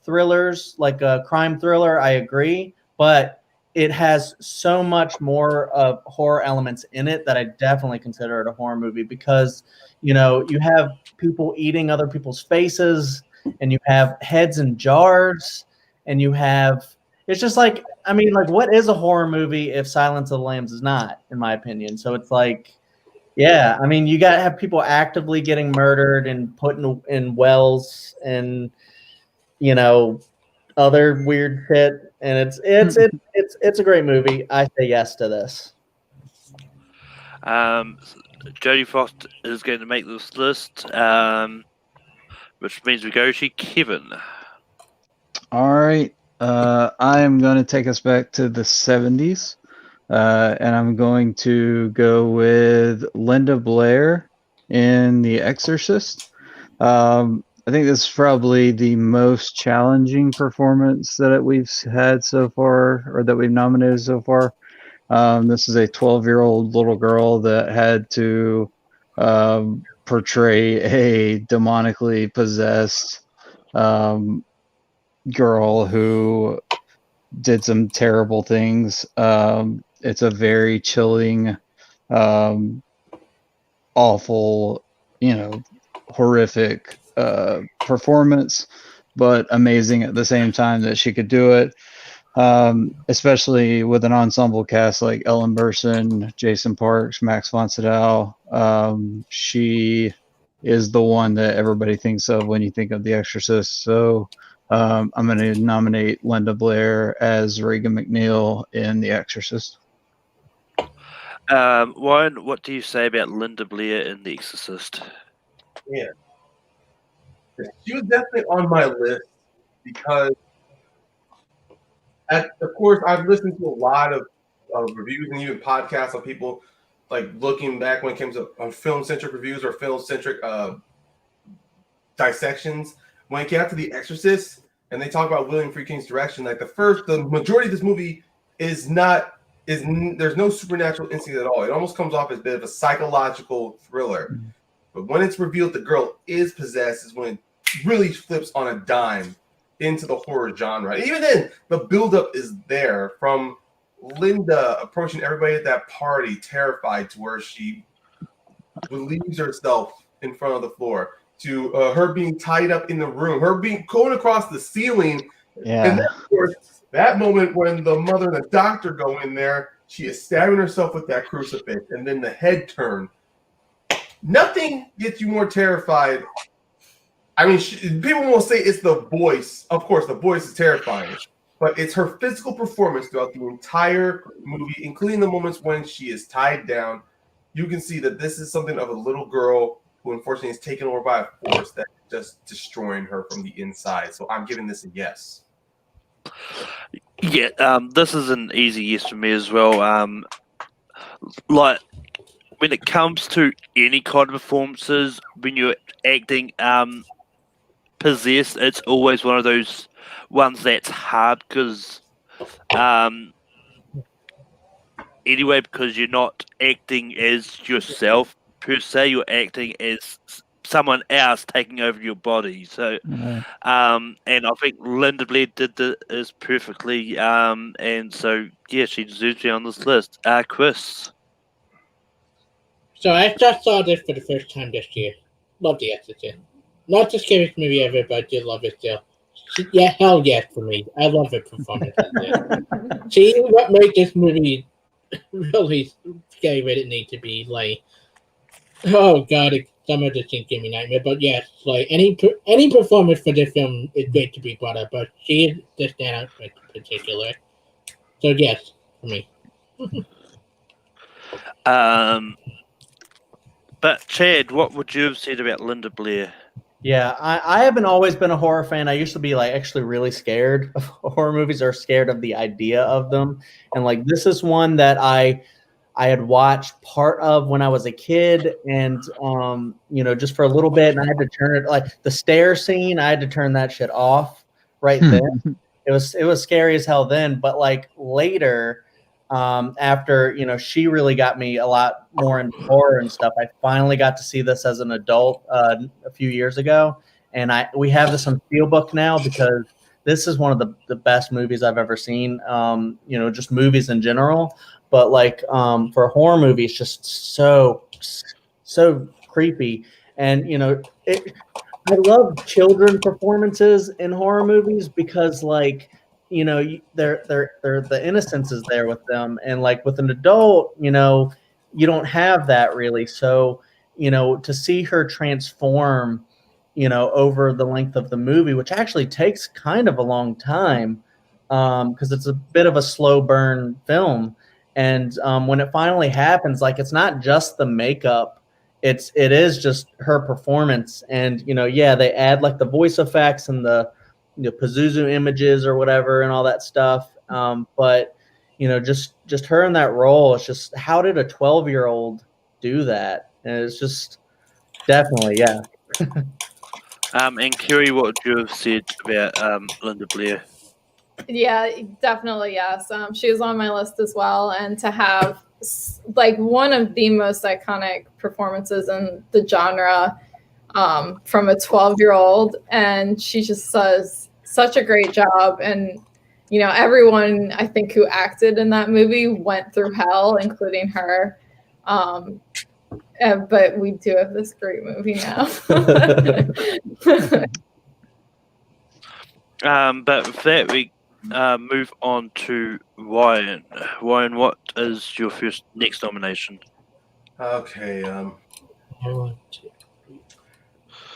thrillers, like a crime thriller. I agree, but it has so much more of horror elements in it that I definitely consider it a horror movie because, you know, you have people eating other people's faces, and you have heads in jars, and you have. It's just like, I mean, like, what is a horror movie if Silence of the Lambs is not, in my opinion? So it's like. Yeah, I mean, you got to have people actively getting murdered and put in wells and, you know, other weird shit. And it's a great movie. I say yes to this. Jodie Foster is going to make this list, which means we go to Kevin. All right. I am going to take us back to the 70s. And I'm going to go with Linda Blair in The Exorcist. I think this is probably the most challenging performance that we've had so far, or that we've nominated so far. This is a 12-year-old little girl that had to portray a demonically possessed girl who did some terrible things. It's a very chilling, awful, horrific performance, but amazing at the same time that she could do it. Especially with an ensemble cast like Ellen Burstyn, Jason Parks, Max von Sydow. She is the one that everybody thinks of when you think of The Exorcist. So I'm going to nominate Linda Blair as Regan McNeil in The Exorcist. Ryan, what do you say about Linda Blair in The Exorcist? Yeah. She was definitely on my list because, of course, I've listened to a lot of reviews and even podcasts of people like looking back when it comes to film-centric reviews or film-centric dissections. When it came out to The Exorcist and they talk about William Friedkin's direction, like the majority of this movie there's no supernatural instinct at all. It almost comes off as a bit of a psychological thriller. But when it's revealed the girl is possessed is when it really flips on a dime into the horror genre. And even then, the buildup is there from Linda approaching everybody at that party terrified to where she believes herself in front of the floor, to her being tied up in the room, her being going across the ceiling. Yeah. And then, of course, that moment when the mother and the doctor go in there, she is stabbing herself with that crucifix, and then the head turn. Nothing gets you more terrified. I mean, people will say it's the voice. Of course, the voice is terrifying, but it's her physical performance throughout the entire movie, including the moments when she is tied down. You can see that this is something of a little girl who unfortunately is taken over by a force that is just destroying her from the inside. So I'm giving this a yes. Yeah, this is an easy yes for me as well. Like, when it comes to any kind of performances, when you're acting possessed, it's always one of those ones that's hard because because you're not acting as yourself per se, you're acting as someone else taking over your body. So, and I think Linda Blair did this perfectly. And so, yeah, she deserves to be on this list. Chris. So I just saw this for the first time this year. Love The Exorcist. Not the scariest movie ever, but I did love it still. Yeah, hell yes for me. I love her performance. See what made this movie really scary where it needs to be. Like, oh god, some of the things give me nightmare. But yes, like any performance for this film is great to be brought up. But she is the standout in particular. So yes, for me. But Chad, what would you have said about Linda Blair? Yeah, I haven't always been a horror fan. I used to be like actually really scared of horror movies, or scared of the idea of them. And like this is one that I had watched part of when I was a kid, and just for a little bit, and I had to turn it, like the stair scene, I had to turn that shit off right then. It was scary as hell then, but like later, after she really got me a lot more into horror and stuff. I finally got to see this as an adult a few years ago, and we have this on Steelbook now because this is one of the best movies I've ever seen. Just movies in general, but like for a horror movie, it's just so creepy. And I love children performances in horror movies because like they're the innocence is there with them, and like with an adult you don't have that really. So to see her transform over the length of the movie, which actually takes kind of a long time because it's a bit of a slow burn film. And when it finally happens, like it's not just the makeup, it is just her performance. And they add like the voice effects and the Pazuzu images or whatever and all that stuff. But just her in that role, it's just, how did a 12-year-old do that? And it's just definitely, yeah. And Kerry, what would you have said about Linda Blair? Yeah, definitely yes. She was on my list as well, and to have like one of the most iconic performances in the genre from a 12-year-old, and she just does such a great job. And everyone I think who acted in that movie went through hell, including her. But we do have this great movie now. But with that, we move on to Ryan. Ryan, what is your next nomination? Okay.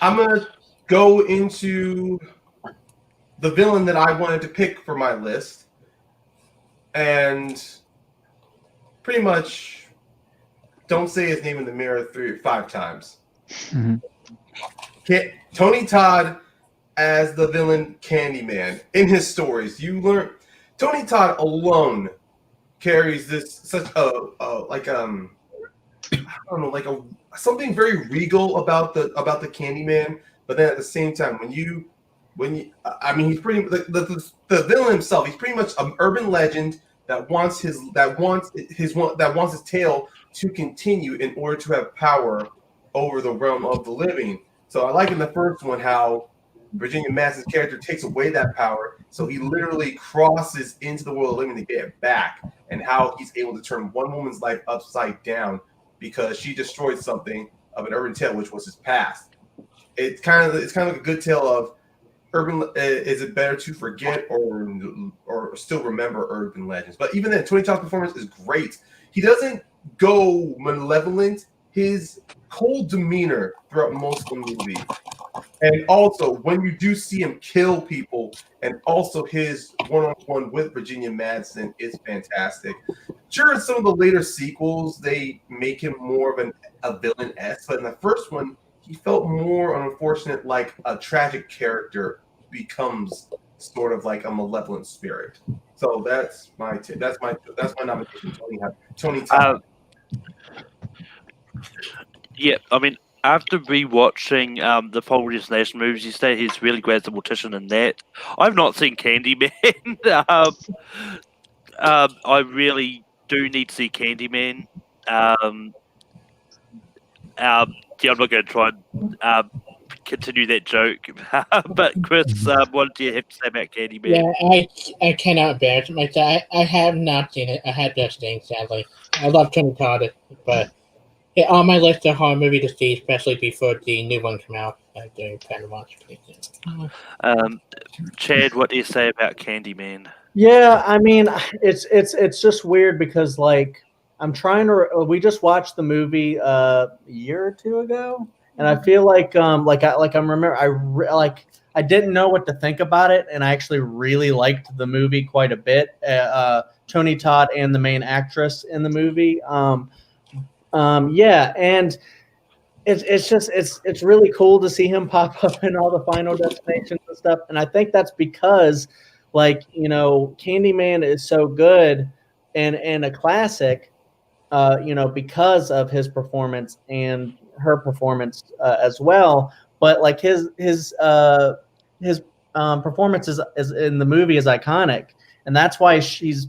I'm gonna go into the villain that I wanted to pick for my list, and pretty much don't say his name in the mirror 3 or 5 times. Mhm. Tony Todd as the villain Candyman. In his stories, you learn Tony Todd alone carries such something very regal about the Candyman. But then at the same time, he's pretty the villain himself. He's pretty much an urban legend that wants his tale to continue in order to have power over the realm of the living. So I like in the first one how Virginia Madsen's character takes away that power, so he literally crosses into the world of living to get it back, and how he's able to turn one woman's life upside down because she destroyed something of an urban tale, which was his past. It's kind of like a good tale of urban. Is it better to forget or still remember urban legends? But even then, Tony Todd's performance is great. He doesn't go malevolent. His cold demeanor throughout most of the movie, and also when you do see him kill people, and also his one-on-one with Virginia Madsen is fantastic. Sure, in some of the later sequels, they make him more of a villain-esque, but in the first one, he felt more unfortunate, like a tragic character becomes sort of like a malevolent spirit. So that's my nomination. Tony Todd. Yeah, I mean, after rewatching the Final Destination movies, you say he's really great as a mortician in that. I've not seen Candyman. I really do need to see Candyman. I'm not going to try and continue that joke. But Chris, what do you have to say about Candyman? Yeah, I cannot bear it myself. I have not seen it. I had just seen, sadly. I love Tony Todd, but yeah, on my list of horror movie to see, especially before the new one come out. I do kind of watch it. Chad, what do you say about Candyman? Yeah, I mean, it's just weird because like I'm trying to. We just watched the movie a year or two ago, and I feel like I didn't know what to think about it, and I actually really liked the movie quite a bit. Tony Todd and the main actress in the movie. Yeah, and it's really cool to see him pop up in all the Final Destinations and stuff. And I think that's because, like, Candyman is so good and a classic, because of his performance and her performance as well. But like his performance is in the movie is iconic, and that's why she's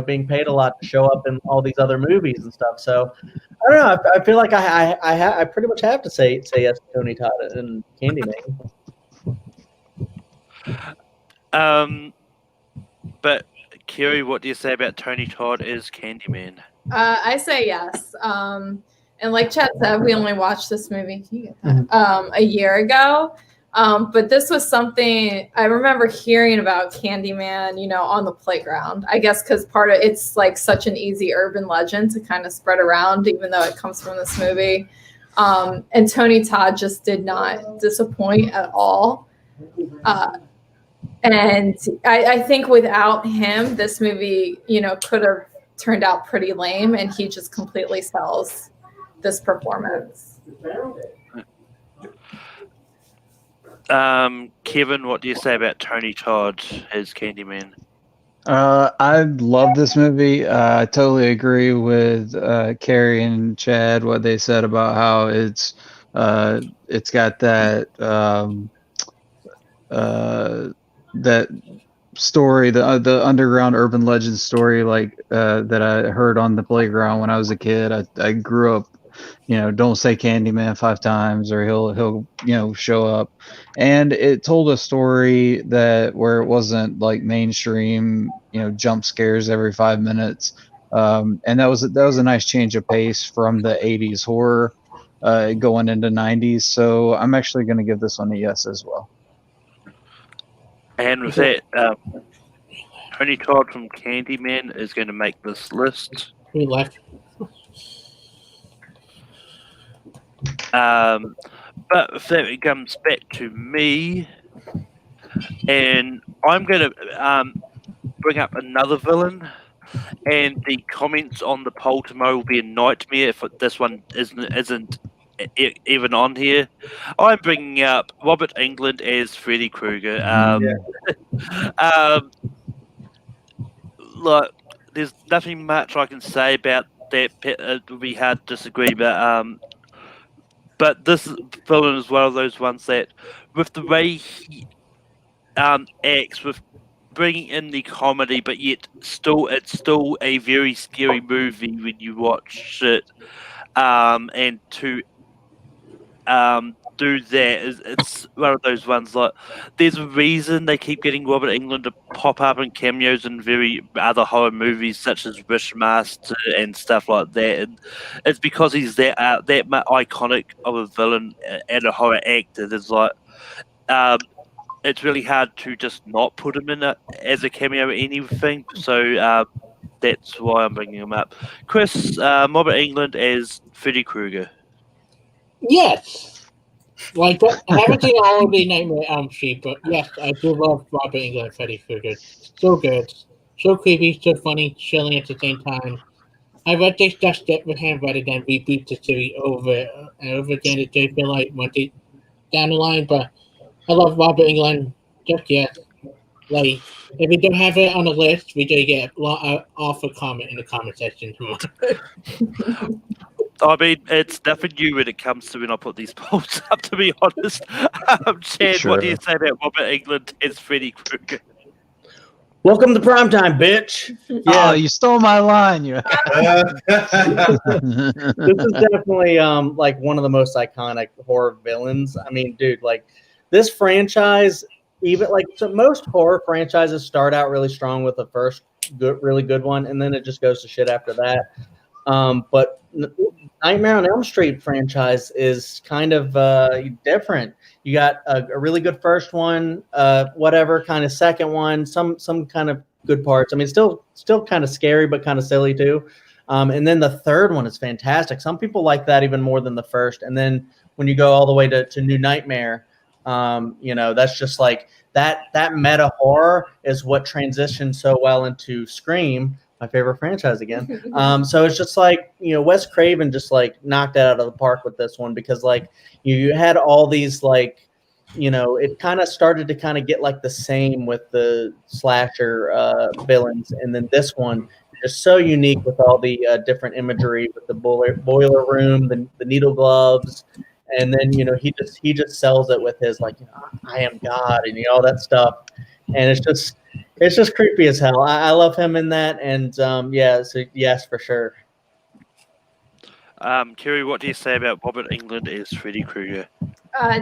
being paid a lot to show up in all these other movies and stuff. So I don't know. I feel like I pretty much have to say yes to Tony Todd and Candyman. But Kerry, what do you say about Tony Todd as Candyman? I say yes. And like Chad said, we only watched this movie a year ago. But this was something I remember hearing about Candyman, on the playground. I guess because it's like such an easy urban legend to kind of spread around, even though it comes from this movie. And Tony Todd just did not disappoint at all. And I think without him, this movie, could have turned out pretty lame, and he just completely sells this performance. Kevin, what do you say about Tony Todd as Candyman? I love this movie. I totally agree with Carrie and Chad what they said about how it's got that that story, the underground urban legend story, like that I heard on the playground when I was a kid. I grew up, don't say Candyman 5 times or he'll show up, and it told a story where it wasn't like mainstream, jump scares every 5 minutes, and that was a nice change of pace from the 80s horror going into 90s. So I'm actually going to give this one a yes as well. And with that, Tony Todd from Candyman is going to make this list. We left. But if that comes back to me, and I'm going to bring up another villain, and the comments on the poll tomorrow will be a nightmare if this one isn't even on here. I'm bringing up Robert Englund as Freddy Krueger. Look, there's nothing much I can say about that. It would be hard to disagree, but this villain is one of those ones that, with the way he acts, with bringing in the comedy, but yet it's still a very scary movie when you watch it, and to do that it's one of those ones, like, there's a reason they keep getting Robert Englund to pop up in cameos in very other horror movies such as Wishmaster and stuff like that, and it's because he's that iconic of a villain and a horror actor. There's like it's really hard to just not put him in as a cameo or anything, so that's why I'm bringing him up. Chris, Robert Englund as Freddy Krueger. Yes. Like, I haven't seen all of the Nightmare on Elm Street, but yes, I do love Robert Englund and Freddy Krueger. So good. So creepy, so funny, chilling at the same time. I would just stick with him rather than reboot the series over and over again. It did feel like one day down the line, but I love Robert Englund. Just yes. Like, if we don't have it on the list, we do get a lot of awful comment in the comment section. I mean, it's nothing new when it comes to when I put these polls up, to be honest. Chad, Sure. What do you say about Robert Englund as Freddy Krueger? Welcome to primetime, bitch. Oh, you stole my line. This is definitely like one of the most iconic horror villains. I mean, dude, like this franchise, even like so most horror franchises start out really strong with the first really good one, and then it just goes to shit after that. But Nightmare on Elm Street franchise is kind of different. You got a really good first one, whatever kind of second one, some kind of good parts. I mean, still kind of scary, but kind of silly too. And then the third one is fantastic. Some people like that even more than the first. And then when you go all the way to New Nightmare, that's just like that meta horror is what transitioned so well into Scream, my favorite franchise again. So it's just like, Wes Craven just like knocked it out of the park with this one, because like you had all these like, it kind of started to kind of get like the same with the slasher villains. And then this one is so unique with all the different imagery with the boiler room, the needle gloves. And then, he just sells it with his like, I am God and all that stuff. And it's just, it's just creepy as hell. I love him in that, and yeah, so yes, for sure. Kerry, what do you say about Robert Englund as Freddy Krueger?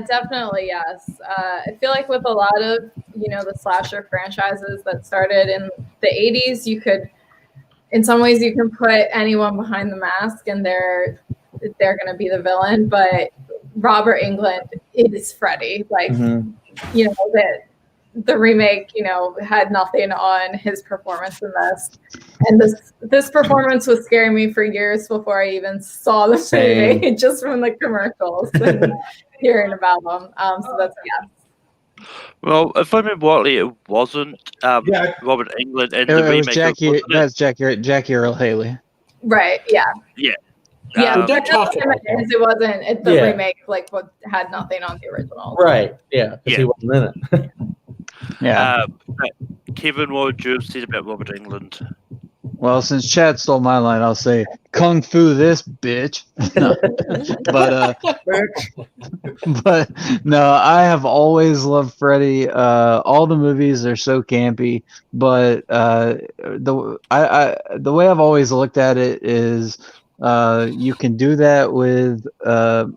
Definitely yes. I feel like with a lot of the slasher franchises that started in the 80s, you could, in some ways, you can put anyone behind the mask and they're going to be the villain. But Robert Englund is Freddy. Like that the remake, had nothing on his performance in this. And this performance was scaring me for years before I even saw the movie, just from the commercials and hearing about them. So that's Well, if I remember rightly, it wasn't Robert Englund in the remake. That's Jackie Earle Haley. Right. Yeah. Yeah. Yeah. Don't talk about that. It wasn't the remake. Like what had nothing on the original. Right. Yeah. Because he wasn't in it. Yeah. Kevin, what would you have said about Robert Englund? Well, since Chad stole my line, I'll say "Kung Fu this bitch." No. But no, I have always loved Freddy. All the movies are so campy, but the way I've always looked at it is you can do that with a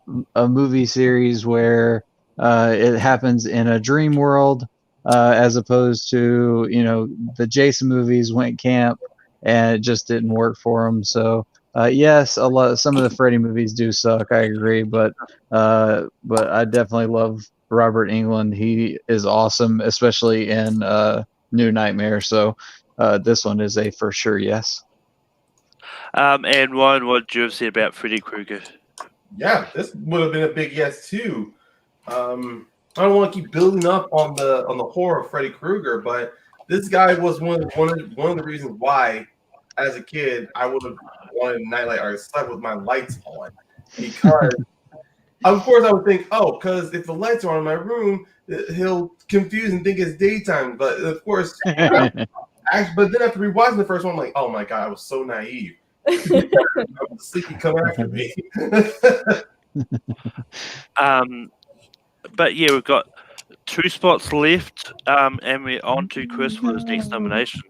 movie series where it happens in a dream world, as opposed to the Jason movies went camp and it just didn't work for them. So yes, some of the Freddy movies do suck. I agree, but I definitely love Robert Englund. He is awesome, especially in New Nightmare. So this one is a for sure yes. And Ryan, what did you have said about Freddy Krueger? Yeah, this would have been a big yes too. I don't want to keep building up on the horror of Freddy Krueger, but this guy was one of the reasons why, as a kid, I would have wanted a nightlight or slept with my lights on, because of course I would think, because if the lights are on in my room, he'll confuse and think it's daytime. But of course, but then after rewatching the first one, I'm like, oh my god, I was so naive. Sleepy come after me. But yeah, we've got 2 spots left, and we're on to Chris for his next nomination.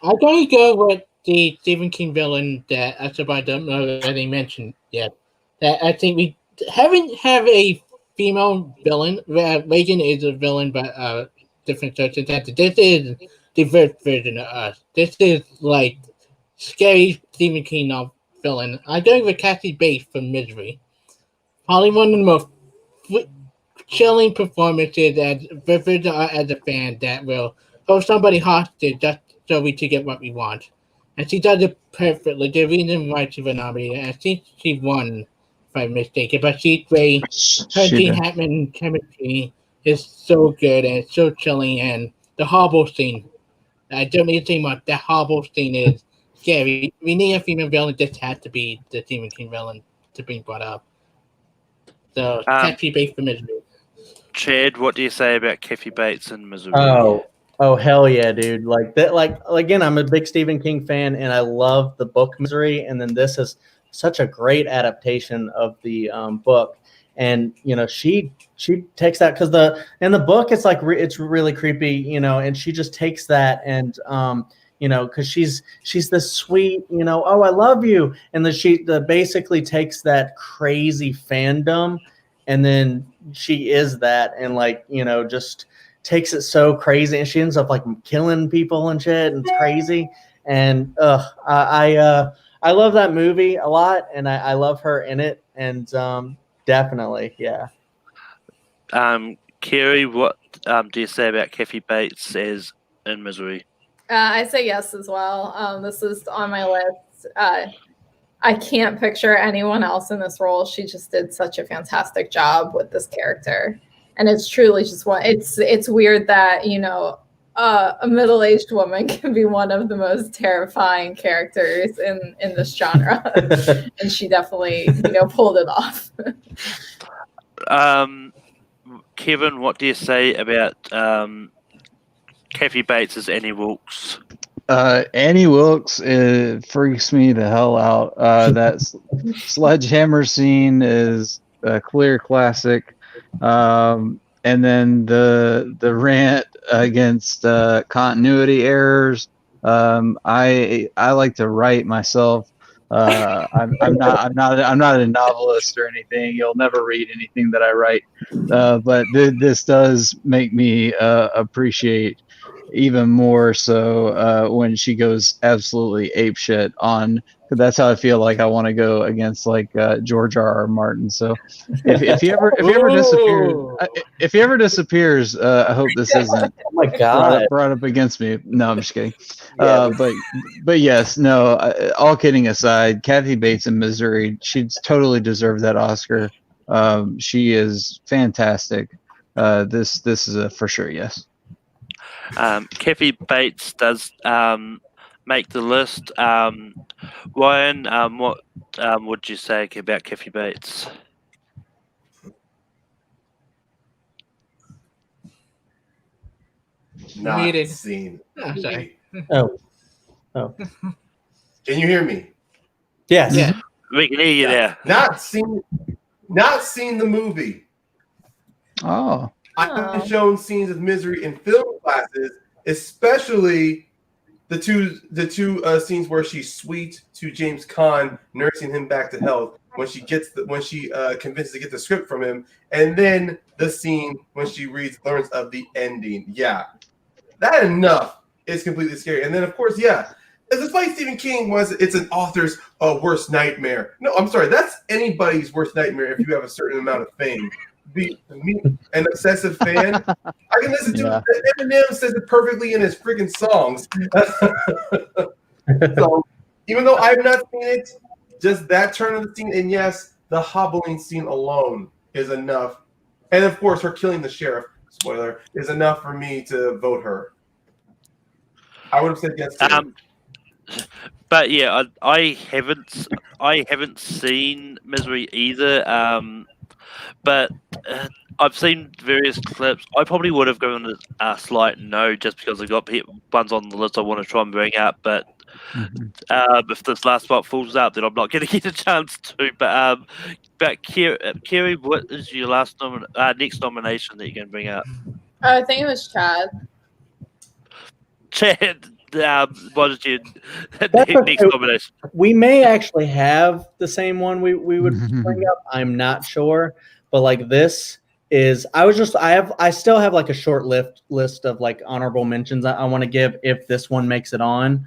I'm going to go with the Stephen King villain that I don't know that they mentioned yet. That I think we haven't have a female villain. Reagan is a villain, but different circumstances. This is the first version of us. This is like scary Stephen King villain. I'm going with Kathy Bates from Misery. Probably one of the most chilling performances as a fan that will hold somebody hostage just so we can get what we want. And she does it perfectly. The reason why she was nominated, I think she won, if I'm mistaken, but she's great. Her Gene Hackman chemistry is so good and it's so chilling. And the horrible scene, I don't need to say much, that horrible scene is scary. We need a female villain. This has to be the Stephen King villain to be brought up. So, Kathy Bates for Misery. Chad, what do you say about Kathy Bates and Misery? Oh hell yeah, dude! Like that. Like again, I'm a big Stephen King fan, and I love the book Misery. And then this is such a great adaptation of the book. And she takes that, because in the book it's like it's really creepy, and she just takes that and because she's this sweet, oh I love you, and then she basically takes that crazy fandom, and then she is that, and just takes it so crazy, and she ends up like killing people and shit, and it's crazy. And I love that movie a lot, and I love her in it, and definitely, yeah. Kerry, what do you say about Kathy Bates as in Misery? I say yes as well. This is on my list. I can't picture anyone else in this role. She just did such a fantastic job with this character. And it's truly just it's weird that, a middle-aged woman can be one of the most terrifying characters in this genre. And she definitely, pulled it off. Kevin, what do you say about Kathy Bates as Annie Wilkes? Annie Wilkes freaks me the hell out. That sledgehammer scene is a clear classic. And then the rant against continuity errors. I like to write myself. I'm not a novelist or anything. You'll never read anything that I write. But this does make me appreciate even more so when she goes absolutely apeshit on. That's how I feel like I want to go against like George R.R. Martin. So if he ever disappears, Ooh. if he ever disappears, I hope this isn't Oh my god. brought up against me. No, I'm just kidding. Yeah. But yes, no. All kidding aside, Kathy Bates in Misery, she's totally deserved that Oscar. She is fantastic. This is a for sure yes. Kathy Bates does make the list. Ryan, what would you say about Kathy Bates? Not Muted. seen. Oh, sorry. Oh. Can you hear me? Yes. Yeah. We can hear you there. Not seen the movie. Oh, I've been shown scenes of Misery in film classes, especially the two scenes where she's sweet to James Caan, nursing him back to health when she convinces to get the script from him, and then the scene when she learns of the ending. Yeah, that enough is completely scary. And then of course, yeah, it's like Stephen King it's an author's worst nightmare. No, I'm sorry, that's anybody's worst nightmare if you have a certain amount of fame. Be me, an obsessive fan. I can listen to Eminem says it perfectly in his freaking songs. So even though I've not seen it, just that turn of the scene, and yes, the hobbling scene alone is enough. And of course, her killing the sheriff, spoiler, is enough for me to vote her. I would have said yes to it. But yeah, I haven't seen Misery either. But I've seen various clips. I probably would have gone a slight no just because I've got ones on the list I want to try and bring up. But if this last spot falls out, then I'm not going to get a chance to. But Kerry, what is your next nomination that you're going to bring up? I think it was Chad. Chad, what is your That's next okay. nomination? We may actually have the same one we would bring up. I'm not sure, but like this is I still have like a short list of like honorable mentions I want to give if this one makes it on,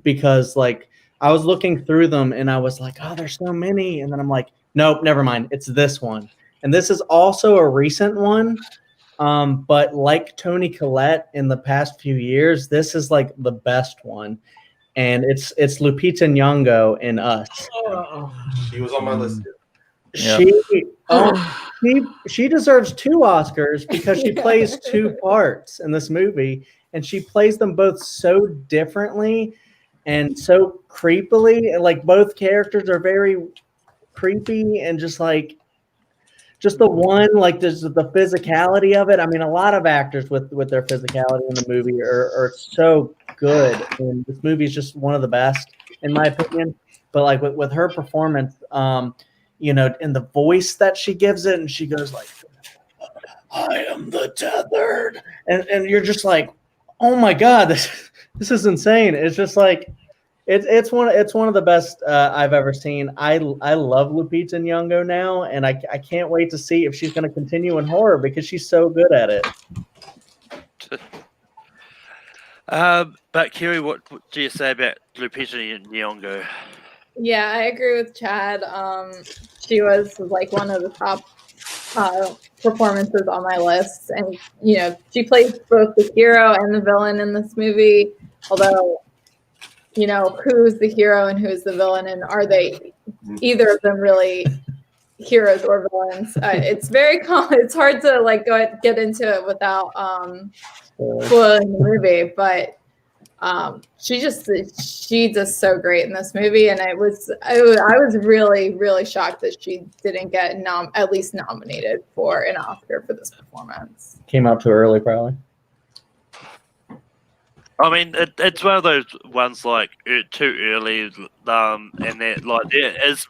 because like I was looking through them and I was like, oh, there's so many, and then I'm like, nope, never mind, it's this one, and this is also a recent one. But like Toni Collette in the past few years, this is like the best one, and it's Lupita Nyong'o in Us. She was on my list. She deserves 2 Oscars because she plays 2 parts in this movie, and she plays them both so differently and so creepily. And like both characters are very creepy and just the one, like there's the physicality of it. I mean, a lot of actors with their physicality in the movie are so good, and this movie is just one of the best in my opinion. But like with her performance, you know, in the voice that she gives it, and she goes like, "I am the tethered," and you're just like, "Oh my god, this is insane!" It's just like. It's one of the best I've ever seen. I love Lupita Nyong'o now, and I can't wait to see if she's going to continue in horror because she's so good at it. But Kerry, what do you say about Lupita Nyong'o? Yeah, I agree with Chad. She was like one of the top performances on my list, and you know, she plays both the hero and the villain in this movie. Although, you know, who's the hero and who's the villain, and are they either of them really heroes or villains? It's very common. It's hard to like get into it without spoiling the movie, but she does so great in this movie, and I was really shocked that she didn't get at least nominated for an Oscar for this performance. Came out too early, probably. I mean, it's one of those ones like too early, and that like there is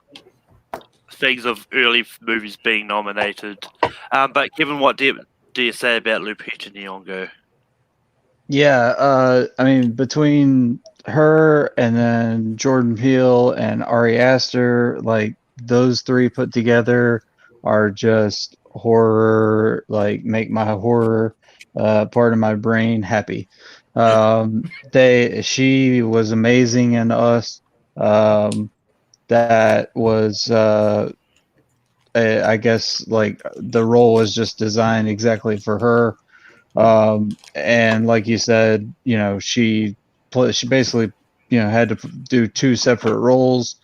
things of early movies being nominated. But Kevin, what do do you say about Lupita Nyong'o? Yeah, I mean, between her and then Jordan Peele and Ari Aster, like those three put together are just horror, like make my horror part of my brain happy. She was amazing in Us. That was I guess like the role was just designed exactly for her. And like you said, she basically, had to do two separate roles.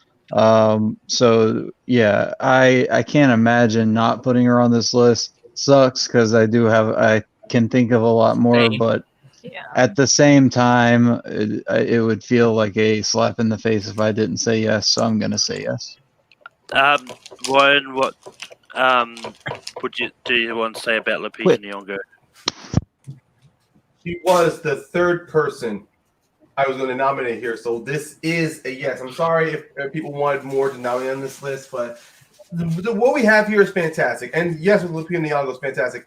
So yeah, I can't imagine not putting her on this list. Sucks because I can think of a lot more, Same. but Yeah. at the same time, it would feel like a slap in the face if I didn't say yes. So I'm gonna say yes. Ryan, what do you want to say about Lupita Nyong'o? She was the third person I was going to nominate here, so this is a yes. I'm sorry if people wanted more to nominate on this list, but what we have here is fantastic. And yes, Lupita Nyong'o is fantastic.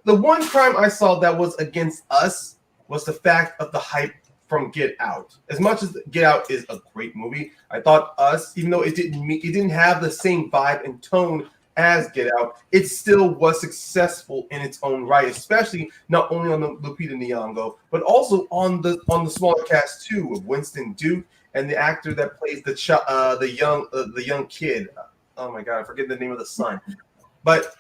The one crime I saw that was against Us was the fact of the hype from Get Out. As much as Get Out is a great movie, I thought Us, even though it didn't have the same vibe and tone as Get Out, it still was successful in its own right, especially not only on the Lupita Nyong'o, but also on the smaller cast too, of Winston Duke and the actor that plays the young kid. Oh my god, I forget the name of the son. But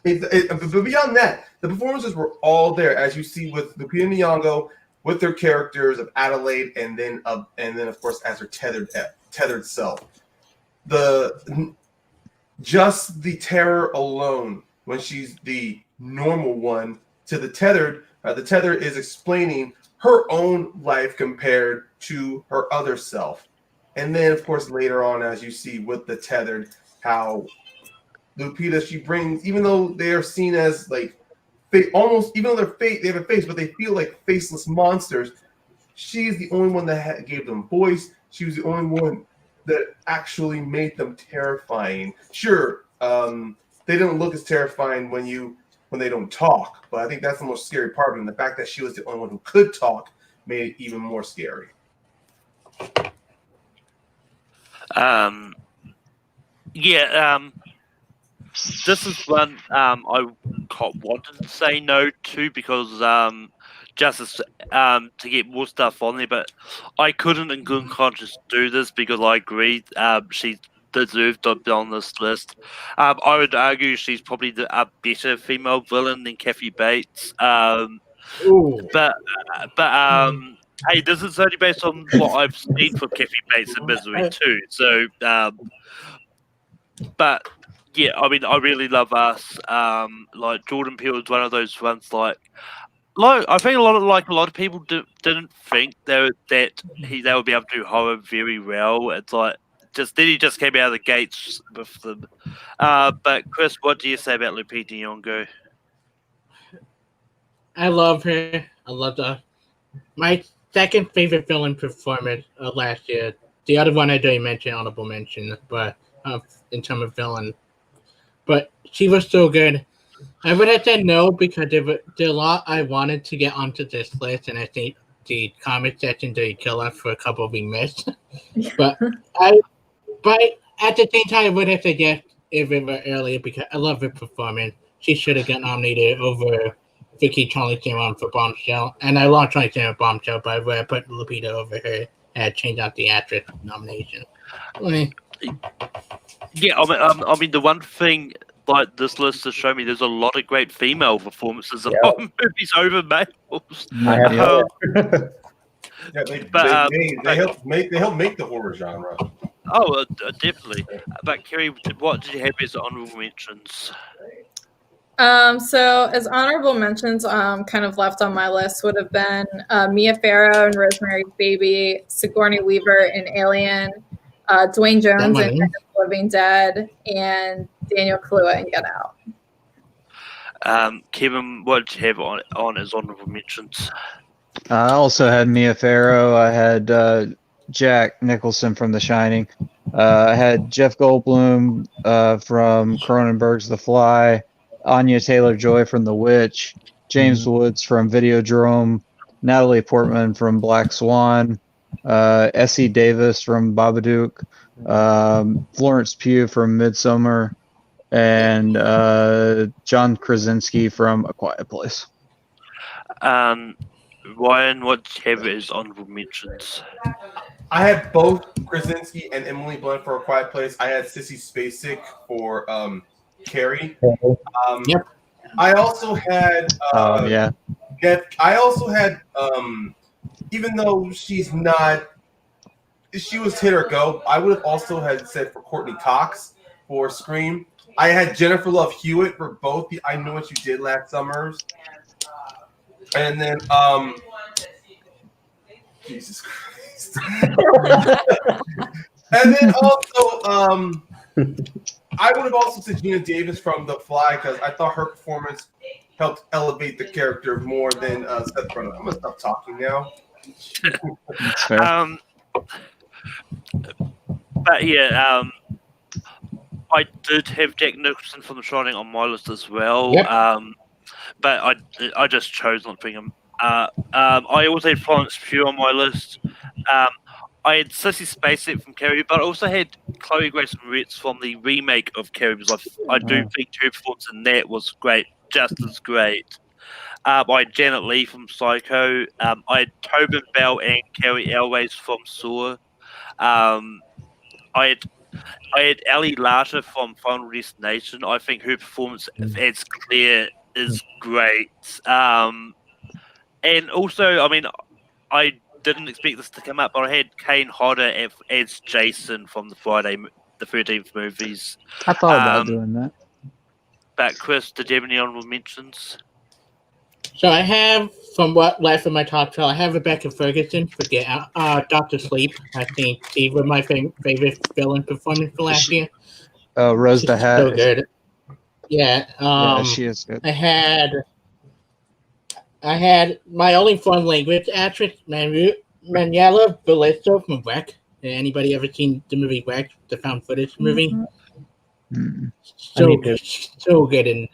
beyond that, the performances were all there, as you see with Lupita Nyong'o, with their characters of Adelaide, and then of course as her tethered self. Just the terror alone, when she's the normal one, to the tethered is explaining her own life compared to her other self. And then, of course, later on, as you see with the tethered, how Lupita, she brings, even though they are seen as like, even though they have a face, but they feel like faceless monsters, she's the only one that gave them voice. She was the only one that actually made them terrifying. Sure, they don't look as terrifying when they don't talk, but I think that's the most scary part of them. The fact that she was the only one who could talk made it even more scary. This is one I wanted to say no to because just to get more stuff on there, but I couldn't in good conscience do this because I agree she deserved to be on this list. I would argue she's probably a better female villain than Kathy Bates. But hey, this is only based on what I've seen from Kathy Bates in Misery too. So, but yeah, I mean, I really love Us. Like Jordan Peele is one of those ones. Like I think a lot of people didn't think they would be able to do horror very well. It's like then he just came out of the gates with them. But Chris, what do you say about Lupita Nyong'o? I love her. I loved her. My second favorite villain performance last year. The other one I didn't mention, honorable mention, but in terms of villain. But she was so good. I would have said no because there were a lot I wanted to get onto this list, and I think the comment section did kill us for a couple we missed. But at the same time, I would have said yes if it were earlier because I love her performance. She should have got nominated over Vicky Charlie-Theron for Bombshell, and I love Charlie-Theron for Bombshell, but I would have put Lupita over her and changed out the actress nomination. Yeah, I mean, the one thing like this list has shown me, there's a lot of great female performances in movies over males. They help make the horror genre. Oh, definitely. But Kerry, what did you have as honorable mentions? So as honorable mentions, kind of left on my list would have been Mia Farrow in Rosemary's Baby, Sigourney Weaver in Alien, Dwayne Jones in Night of the Living Dead, and Daniel Kaluuya in Get Out. Kevin, what did you have on as honorable mentions? I also had Mia Farrow. I had Jack Nicholson from The Shining. I had Jeff Goldblum from Cronenberg's The Fly. Anya Taylor-Joy from The Witch, James Woods from Videodrome, Natalie Portman from Black Swan, Essie Davis from Babadook, Florence Pugh from Midsummer, and John Krasinski from A Quiet Place. Ryan, what do you have as honorable mentions? I had both Krasinski and Emily Blunt for A Quiet Place. I had Sissy Spacek for Carrie. Yep. I also had Yeah. I also had even though she was hit or go, I would have also had said for Courtney Cox for Scream. I had Jennifer Love Hewitt for both the I Know What You Did Last Summers. And then Jesus Christ. And then also I would have also said Gina Davis from The Fly because I thought her performance helped elevate the character more than Seth Rogen. I'm gonna stop talking now. That's fair. But yeah, I did have Jack Nicholson from The Shining on my list as well. Yep. But I just chose not to bring him. I also had Florence Pugh on my list. I had Sissy Spacek from Carrie, but I also had Chloe Grace Moretz from the remake of Carrie because I do think her performance in that was great, just as great. I had Janet Leigh from Psycho. I had Tobin Bell and Carrie Elways from Saw. I had Ali Larter from Final Destination. I think her performance as Claire is great. And also, I mean, I didn't expect this to come up, but I had Kane Hodder as Jason from the Friday the 13th movies. I thought about doing that. But Chris, did you have any honorable mentions? So I have, from what left of my top 12, I have Rebecca Ferguson for Doctor Sleep. I think she was my favorite villain performance for last year. Rose the Hat. So good. Yeah. Yeah, she is good. I had my only foreign language actress, Manuela Belisso from Wreck. Anybody ever seen the movie Wreck, the found footage movie? So good in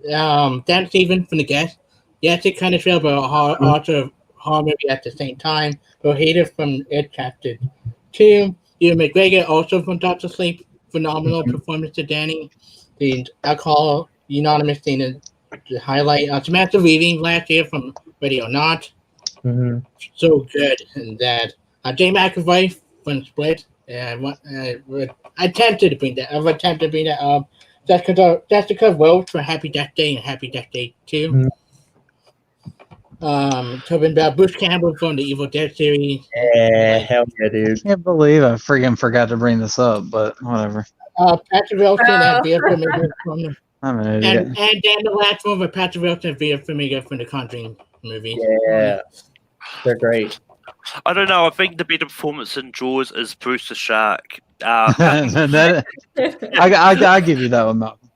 that. Dan Stevens from The Guest. Yes, it kind of felt but also horror movie at the same time. But Hater from Ed Chapter 2. Ewan McGregor also from Doctor Sleep. Phenomenal performance to Danny. The alcohol unanimous thing to highlight. Samantha Weaving last year from Ready or Not. So good in that. Jay McAvoy from Split. I attempted to bring that. I've attempted to bring that up. Jessica Rose for Happy Death Day and Happy Death Day 2. Tobin Bell, Bruce Campbell from the Evil Dead series. Yeah, hell yeah, dude. I can't believe I friggin' forgot to bring this up, but whatever. Patrick Wilson and Vera Farmiga from the I'm an idiot. and then the last one with Patrick Wilson and Vera Farmiga from the Conjuring movie. Yeah, they're great. I don't know. I think the better performance in Jaws is Bruce the Shark. I give you that one, Malcolm.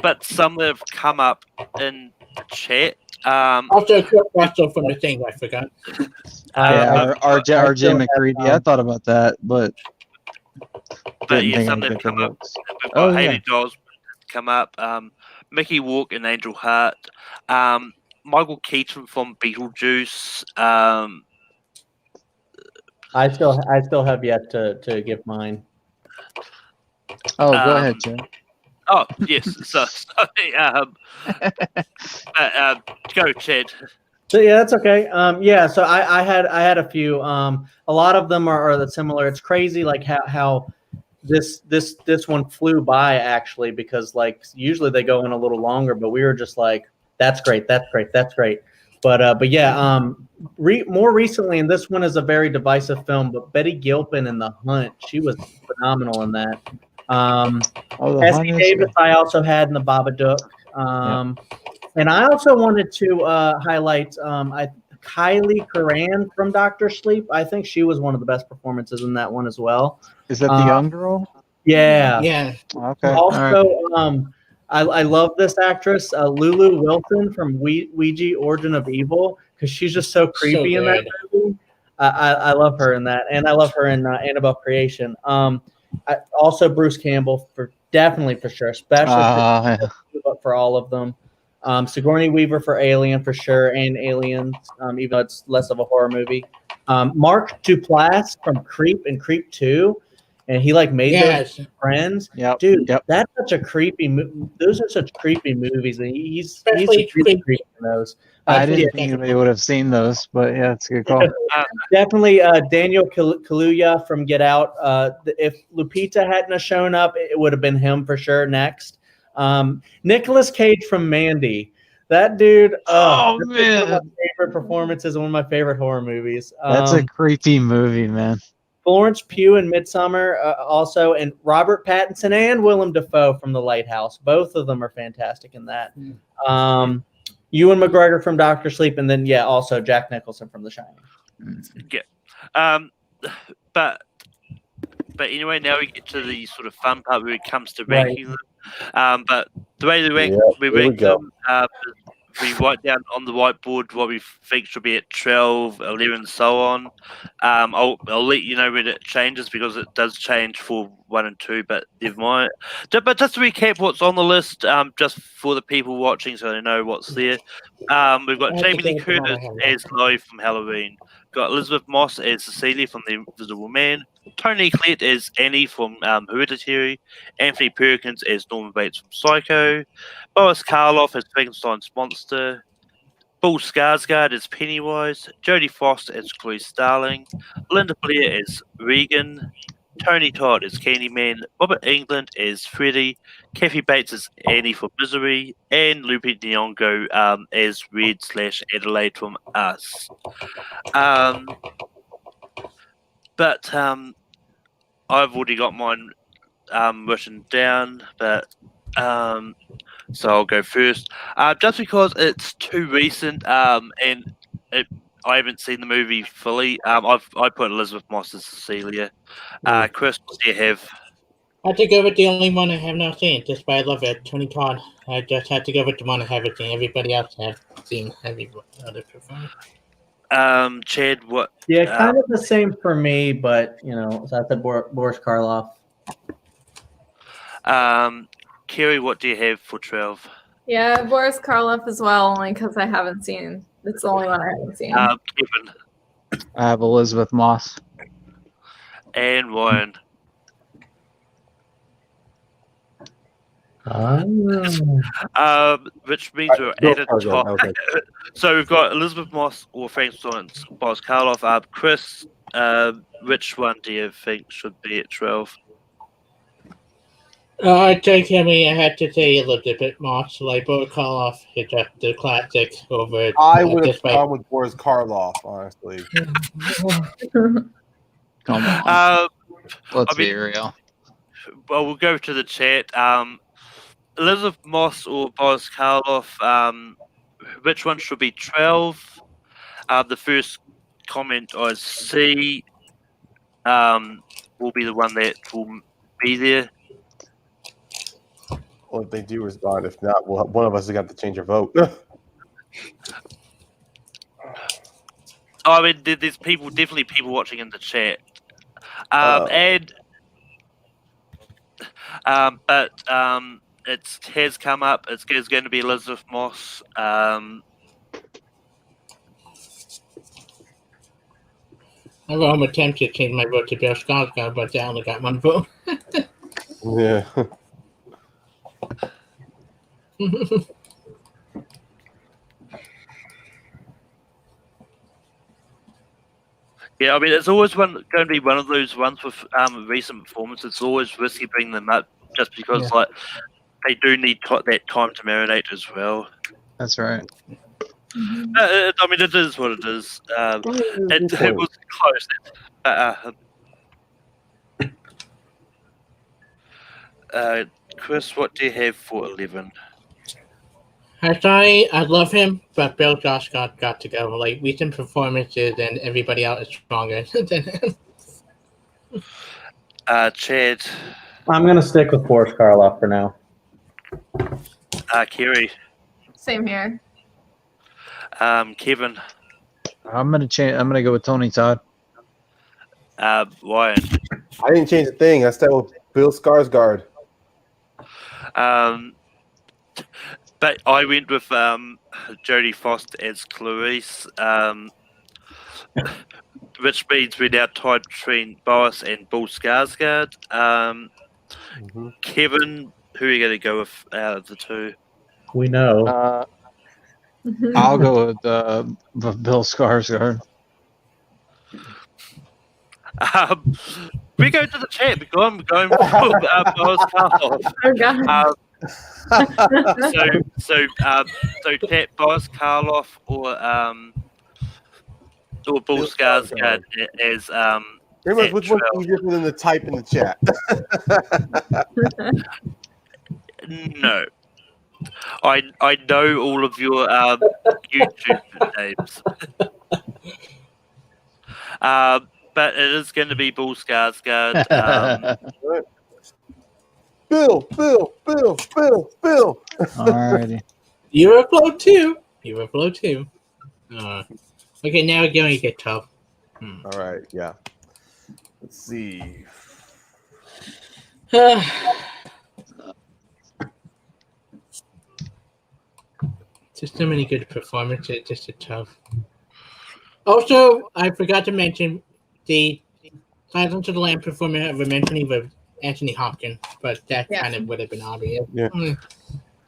But some that have come up in the chat. Also, Kurt Russell from The Thing, I forgot. RJ McCready. I thought about that, but yeah, some that have come up. We've got Haley Dawes come up. Mickey Rourke and Angel Hart. Michael Keaton from Beetlejuice. I still have yet to give mine. Oh, go ahead, Chad. Oh yes, sorry. Go, Chad. So yeah, that's okay. So I had a few. A lot of them are similar. It's crazy, like how this one flew by actually, because like usually they go in a little longer, but we were just like, that's great. But yeah, more recently, and this one is a very divisive film, but Betty Gilpin in The Hunt, she was phenomenal in that. Essie Davis, I also had in The Babadook. And I also wanted to highlight Kylie Curran from Dr. Sleep. I think she was one of the best performances in that one as well. Is that the young girl? Yeah. Yeah. Okay. Also, I love this actress, Lulu Wilson from Ouija Origin of Evil, because she's just so creepy in that movie. I love her in that, and I love her in Annabelle Creation. Also Bruce Campbell for sure, especially for but for all of them. Sigourney Weaver for Alien for sure, and Aliens, even though it's less of a horror movie. Mark Duplass from Creep and Creep 2, and he like made those friends. Yep. Dude, Yep. that's such a creepy. Those are such creepy movies, and he's Especially really creepy. creepy in those. I Yeah, didn't think anybody would have seen those, but yeah, it's a good call. definitely Daniel Kaluuya from Get Out. If Lupita hadn't have shown up, it would have been him for sure next. Nicolas Cage from Mandy. That dude, Oh, that's man. one of my favorite performances in one of my favorite horror movies. That's a creepy movie, man. Florence Pugh in Midsummer also, and Robert Pattinson and Willem Dafoe from The Lighthouse. Both of them are fantastic in that. Ewan McGregor from Doctor Sleep, and then also Jack Nicholson from The Shining. But anyway, now we get to the sort of fun part where it comes to ranking them. But the way we rank them, we write down on the whiteboard what we think should be at 12, 11, and so on. I'll let you know when it changes because it does change for 1 and 2, but never mind. But just to recap what's on the list, just for the people watching so they know what's there. We've got Jamie Lee Curtis as Laurie from Halloween. Got Elizabeth Moss as Cecilia from The Invisible Man. Toni Collette as Annie from Hereditary. Anthony Perkins as Norman Bates from Psycho. Boris Karloff as Frankenstein's monster. Bill Skarsgård as Pennywise. Jodie Foster as Clarice Starling. Linda Blair as Regan. Tony Todd as Candyman. Robert Englund as Freddy. Kathy Bates as Annie from Misery. And Lupita Nyong'o as Red/Adelaide from Us. But I've already got mine written down, but so I'll go first. Just because it's too recent, and I haven't seen the movie fully. I put Elizabeth Moss as Cecilia. Chris, what do you have? I had to go with the only one I have not seen, despite I love it, Tony Todd. I just had to go with the one I haven't seen. Everybody else have seen every other performance. Chad, what? Yeah, kind of the same for me, but so I said Boris Karloff. Kerry, what do you have for 12? Yeah, Boris Karloff as well, only because I haven't seen. It's the only one I haven't seen. Kevin. I have Elizabeth Moss. And Ryan. Which means we're at a top. Okay. So we've got Elizabeth Moss or Frankenstein's Boris Karloff. Chris, which one do you think should be at 12? I think I had to say Elizabeth Moss, like Boris Karloff is just the classic over. I would have gone with Boris Karloff, honestly. Come on. Let's be real. Well, we'll go to the chat. Elizabeth Moss or Boris Karloff, which one should be 12? The first comment I see will be the one that will be there. Well, if they do respond, if not, one of us has got to change our vote. I mean, there's definitely people watching in the chat. But it has come up. It's going to be Elizabeth Moss. I'm attempting to change my vote to Bill Skarsgård, but I only got one vote. Yeah. Yeah, I mean, it's always going to be one of those ones with recent performances. It's always risky bringing them up just because they do need that time to marinate as well. That's right. I mean, it is what it is. It was close. Chris, what do you have for 11? I love him, but Bill Skarsgård got to go. Like recent performances, and everybody else is stronger than him. Chad. I'm gonna stick with Boris Karloff for now. Kerry. Same here. Kevin. I'm gonna go with Tony Todd. Ryan. I didn't change a thing. I stayed with Bill Skarsgård. But I went with Jodie Foster as Clarice, which means we're now tied between Boris and Bill Skarsgård. Mhm. Kevin, who are you going to go with out of the two? We know. I'll go with Bill Skarsgård. We go to the chat because I'm going with Boris Karloff. Oh god. So chat Boris Karloff or Bill Bill Skarsgård as Pretty much, which one's Trell. easier for them to type in the chat? No, I know all of your YouTube names. But it is going to be Bill Skarsgård. Bill. Alrighty. You were flow too. Okay, now it's going to get tough. All right, yeah. Let's see. Just so many good performances. Just a tough. Also, I forgot to mention the Silence of the Lambs performance of a mentioning with Anthony Hopkins, but that kind of would have been obvious. Yeah.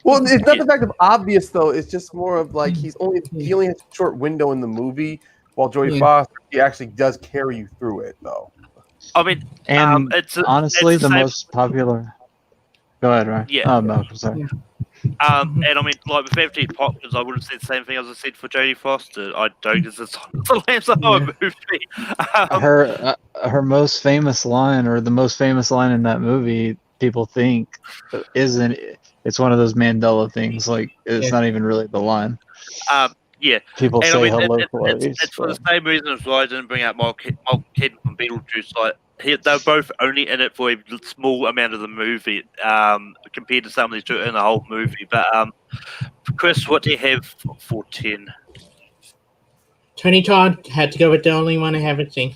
Well, it's not the fact of obvious though. It's just more of like he only has a short window in the movie, while Jodie Foster he actually does carry you through it though. I mean, And honestly, it's the same- most popular. Go ahead, Ryan. Yeah. Oh, no, sorry. and I mean, like with Anthony Hopkins, I would have said the same thing as I said for Jodie Foster. I don't because it's the Lambs of a movie. Her most famous line, or the most famous line in that movie, people think isn't. It's one of those Mandela things. Like it's not even really the line. Yeah. People And say I mean, hello, it's for the same reason as why I didn't bring out Mark Keaton from Beetlejuice. Like they're both only in it for a small amount of the movie, compared to some of these two in the whole movie. But Chris, what do you have for 10? Tony Todd had to go with the only one I haven't seen.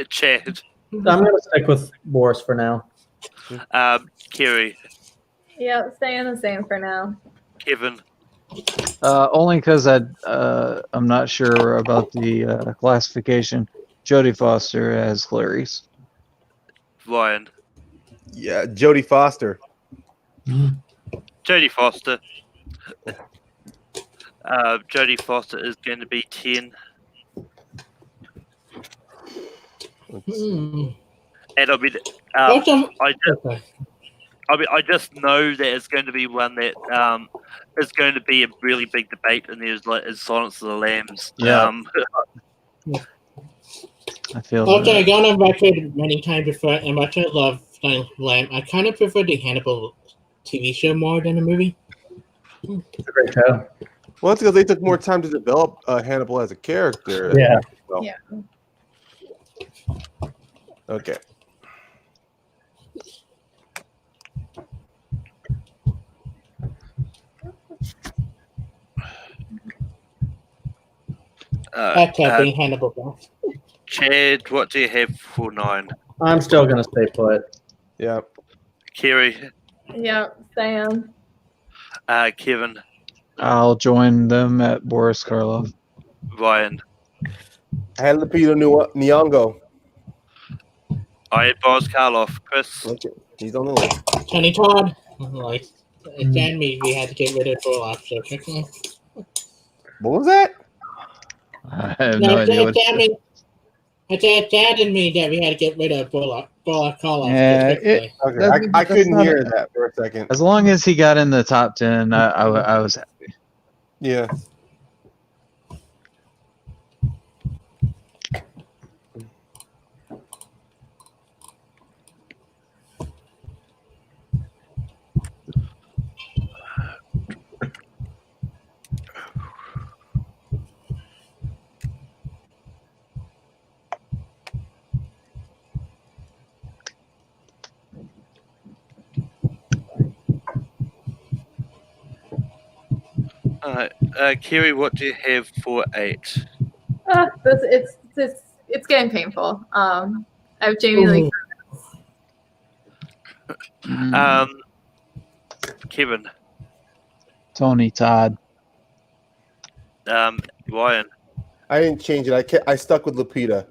Chad, I'm going to stick with Boris for now. Kerry, Yeah, staying the same for now. Kevin, Only because I'm not sure about the classification. Jodie Foster as Clarice. Ryan, Yeah, Jodie Foster. Jodie Foster. Jodie Foster is going to be 10. And I mean, I just know that it's going to be one that is going to be a really big debate, and there's like is Silence of the Lambs. Yeah. I feel. Also, I gone on record many times before, and much I love Silence of the Lambs, I kind of prefer the Hannibal TV show more than the movie. It's a great show. Well, that's because they took more time to develop Hannibal as a character. Yeah. So. Yeah. Okay. That's being Hannibal Boss. Chad, what do you have for 9? I'm still going to stay put. Yeah. Kerry, Yeah, Sam. Kevin, I'll join them at Boris Karloff. Ryan. I had Lupita Nyong'o. I had Boris Karloff. Chris, Okay. He's on the list. Tony Todd. Like, again, we had to get rid of Bullock. So What was that? I have no idea what. It's saddened me that we had to get rid of Bullock Karloff. Yeah, Okay, I That's couldn't not hear a- that for a second. As long as he got in the top 10, I was happy. Yeah. Kerry, what do you have for 8? It's getting painful. I have Jamie Lee. Kevin, Tony Todd. Ryan. I didn't change it. I stuck with Lupita.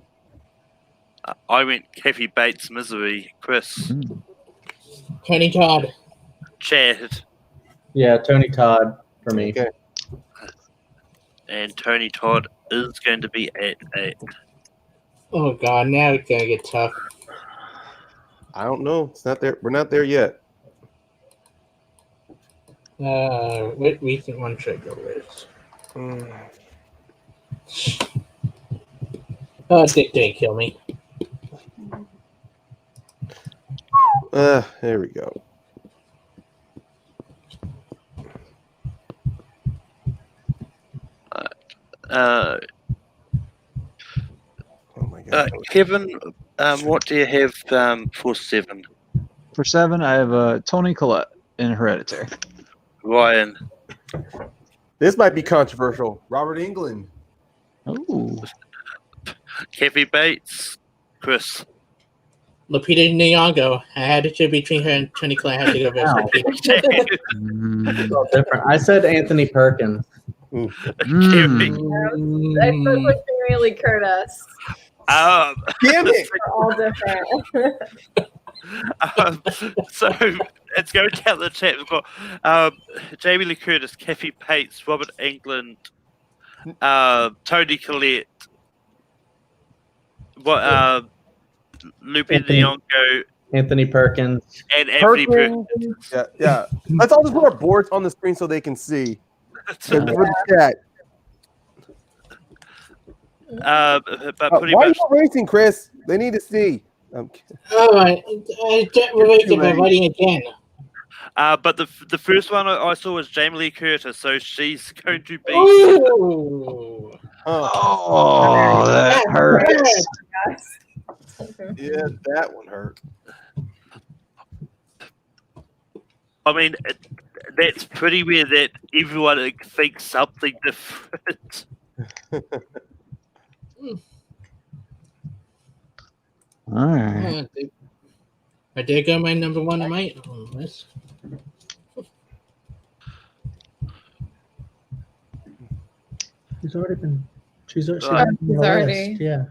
I went Kathy Bates Misery. Chris. Tony Todd. Chad. Yeah, Tony Todd for me. Okay. And Tony Todd is going to be at 8. Oh God, now it's gonna get tough. I don't know. It's not there. We're not there yet. What recent one should I go with? Oh, Dick didn't kill me. There we go. Oh my God. Kevin, what do you have for 7? For 7, I have Tony Collette in Hereditary. Ryan. This might be controversial. Robert Englund. Oh. Kathy Bates. Chris. Lupita Nyong'o. I had to choose between her and Tony Collette. I had to go with Lupita. It's all different. I said Anthony Perkins. Kerry. I spoke with Jamie Lee Curtis. Damn it! They're all different. So it's going down the chat. We've got Jamie Lee Curtis, Kathy Bates, Robert Englund, Tony Collette, Lupita Nyong'o, Anthony Perkins, and Anthony Perkins. Yeah. Let's all just put our boards on the screen so they can see. For the chat. But pretty Why are you much, racing, Chris? They need to see. All right, I related by writing again. but the first one I saw was Jamie Lee Curtis, so she's going to be. Ooh. Oh, that hurts. Yeah, that one hurt. I mean, that's pretty weird that everyone thinks something different. All right. I did go my number 1 on my list. She's already been. She's Right. on the She's already- list. Yeah.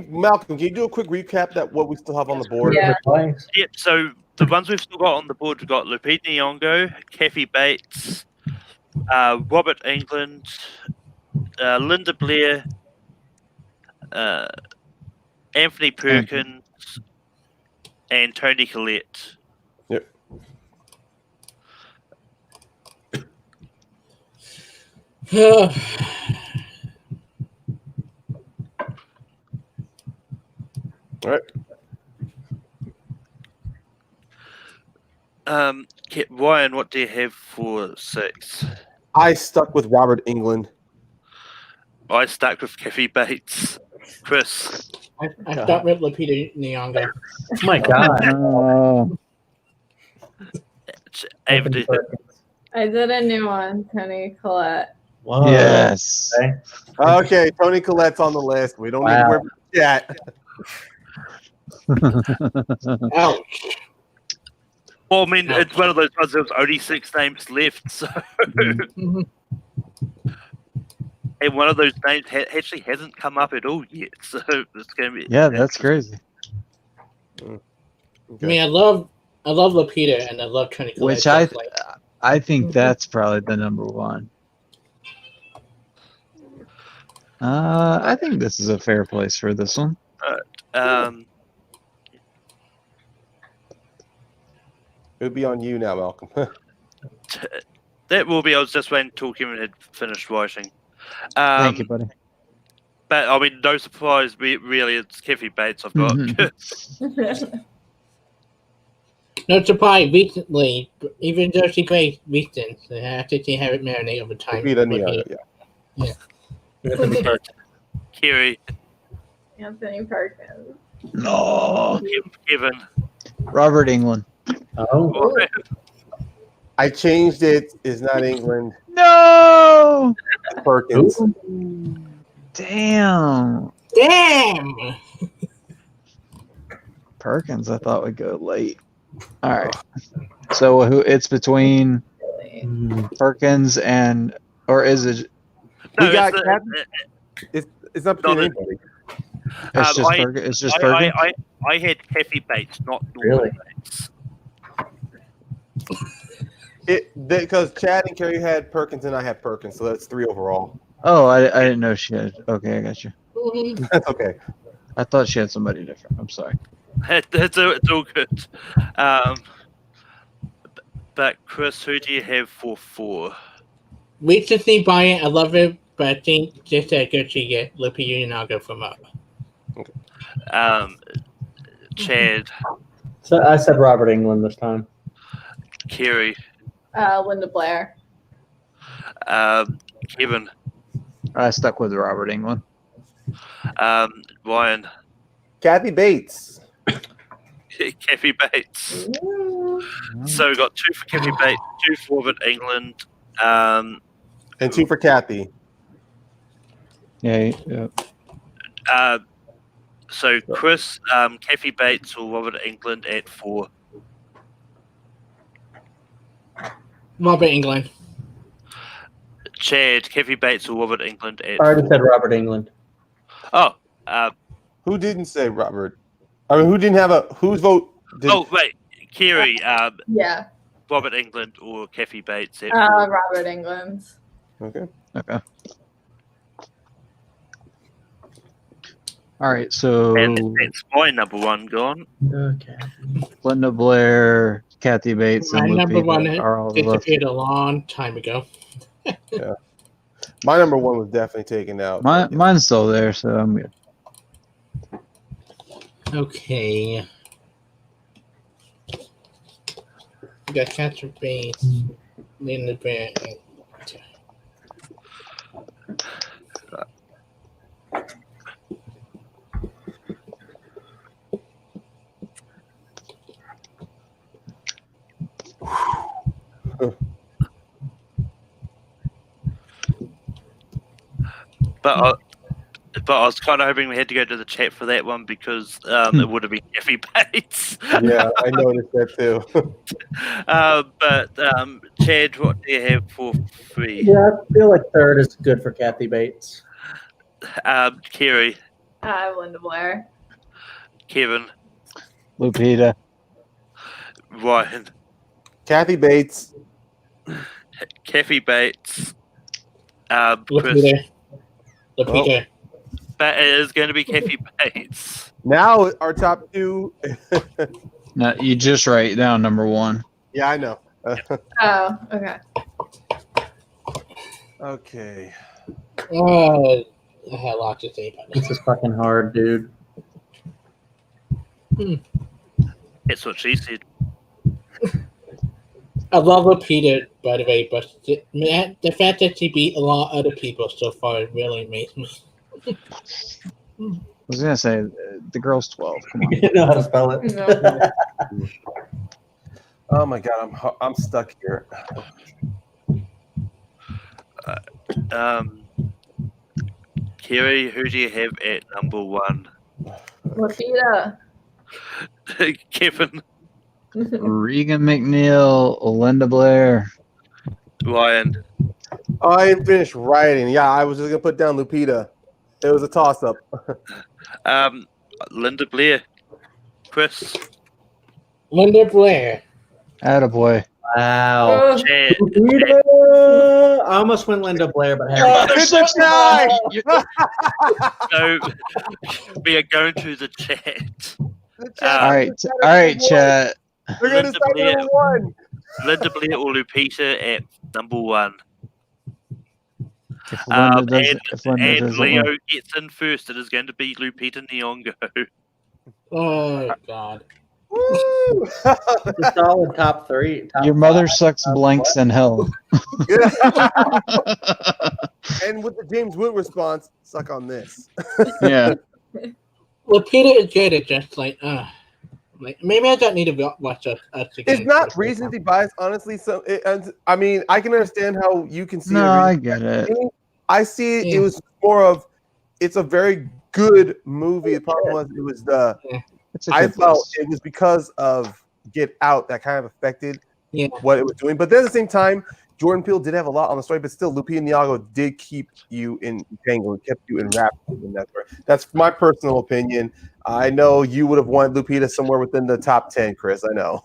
Malcolm, can you do a quick recap that what we still have on the board? Yeah. Twice. Yep, so the ones we've still got on the board, we've got Lupita Nyong'o, Kathy Bates, Robert Englund, Linda Blair, Anthony Perkins, and Tony Collette. Yep. All right. Ryan, what do you have for 6? I stuck with Robert Englund. I stuck with Kathy Bates. Chris. I stuck with Lupita Nyong'o. Oh my God. Anthony. I did a new one, Tony Collette. Whoa. Yes. Okay. Okay, Tony Collette's on the list. We don't need to worry about that. Ouch. Well, I mean, it's one of those ones. There's only 6 names left, so Mhm. and one of those names actually hasn't come up at all yet. So it's going to be That's crazy. Okay. I mean, I love Lupita and I love Tony Collette. Which I think that's probably the number 1. I think this is a fair place for this one. It'll be on you now, Malcolm. That will be. I was just waiting until Kevin had finished writing. Thank you, buddy. But I mean, no surprise. Really, it's Kathy Bates. I've got. No surprise, recently, even though she plays recent, I have to see how it marinate over time. Lupita Nyong'o, yeah. Kerry. Anthony Perkins. No. Kevin. Robert Englund. Oh. I changed it. It's not England. No. Perkins. Damn. Damn! Perkins, I thought would go late. All right. So it's between wait. Perkins or is it? No, We got it's, Kathy. It's not between Not a- anybody. It's just I- Perkins. It's just Perkins. I had Kathy Bates, not Norman Really? Bates. Because Chad and Carrie had Perkins and I had Perkins, so that's 3 overall. Oh, I didn't know she had. Okay, I got you. That's okay. I thought she had somebody different. I'm sorry. It's all good. But Chris, who do you have for 4? Recently buying, I love it, but I think just a good to get Lupita Nyong'o from up. Chad, So I said Robert England this time. Kerry, Linda Blair. Kevin, I stuck with Robert England. Ryan, Kathy Bates. Kathy Bates. So we got 2 for Kathy Bates, 2 for Robert England. And 2 for Kathy. Yeah. So Chris, Kathy Bates or Robert England at 4. Robert England. Chad, Kathy Bates or Robert England at I already 4. said Robert England. Oh, Who didn't say Robert? I mean, who didn't have whose vote? wait, Kerry, Yeah. Robert England or Kathy Bates at 4. Robert England. Okay. Okay. All right. So And that's my number 1 gone. Okay. Linda Blair, Kathy Bates, My and number Lupita 1 are all the left. disappeared a long time ago. My number 1 was definitely taken out. Mine's still there, so I'm good. Okay. We got Catherine Bates, Linda Blair. But I was kind of hoping we had to go to the chat for that one because it would have been Kathy Bates. Yeah, I noticed that too. But Chad, what do you have for 3? Yeah, I feel like 3rd is good for Kathy Bates. Kerry, Linda Blair. Kevin, Lupita. Ryan, Kathy Bates. Kathy Bates, Chris. Lupita. Lupita. But it is going to be Kathy Bates. Now our top 2. No, you just write down number 1. Yeah, I know. Oh, okay. Okay. Oh, I had a lot to say about This is fucking hard, dude. That's what she said. I love Lupita, by the way, but the fact that she beat a lot of other people so far really makes me. I was gonna say the girl's 12. Come on. You know how to spell it. No. Oh my God, I'm stuck here. Kerry, who do you have at number 1? Lupita. Kevin, Regan McNeil, Linda Blair. Ryan, I didn't finish writing. Yeah, I was just gonna put down Lupita. It was a toss-up. Linda Blair, Chris, Linda Blair. Attaboy. Wow. Chad. I almost went Linda Blair, but Harry. So we are going to the chat. All right, chat. We're gonna Linda start Blair. number 1. Linda Blair or Lupita at number 1. If Linda doesn't And Leo win. gets in first. It is going to be Lupita Nyong'o. Oh, God. Woo! A solid top 3. Your mother sucks blanks in hell. And with the James Wood response, suck on this. Yeah. Lupita is good at just like maybe I don't need to watch us again. It's not recency bias, honestly. So, I mean, I can understand how you can see. No, it. I get it. I see it. Yeah. It was more of, it's a very good movie. The problem was, it was the. It's a I good felt list. it was because of Get Out that kind of affected Yeah. what it was doing. But then at the same time, Jordan Peele did have a lot on the story, but still, Lupita Nyong'o did keep you entangled, kept you enwrapped in that story. That's my personal opinion. I know you would have wanted Lupita somewhere within the top 10, Chris. I know.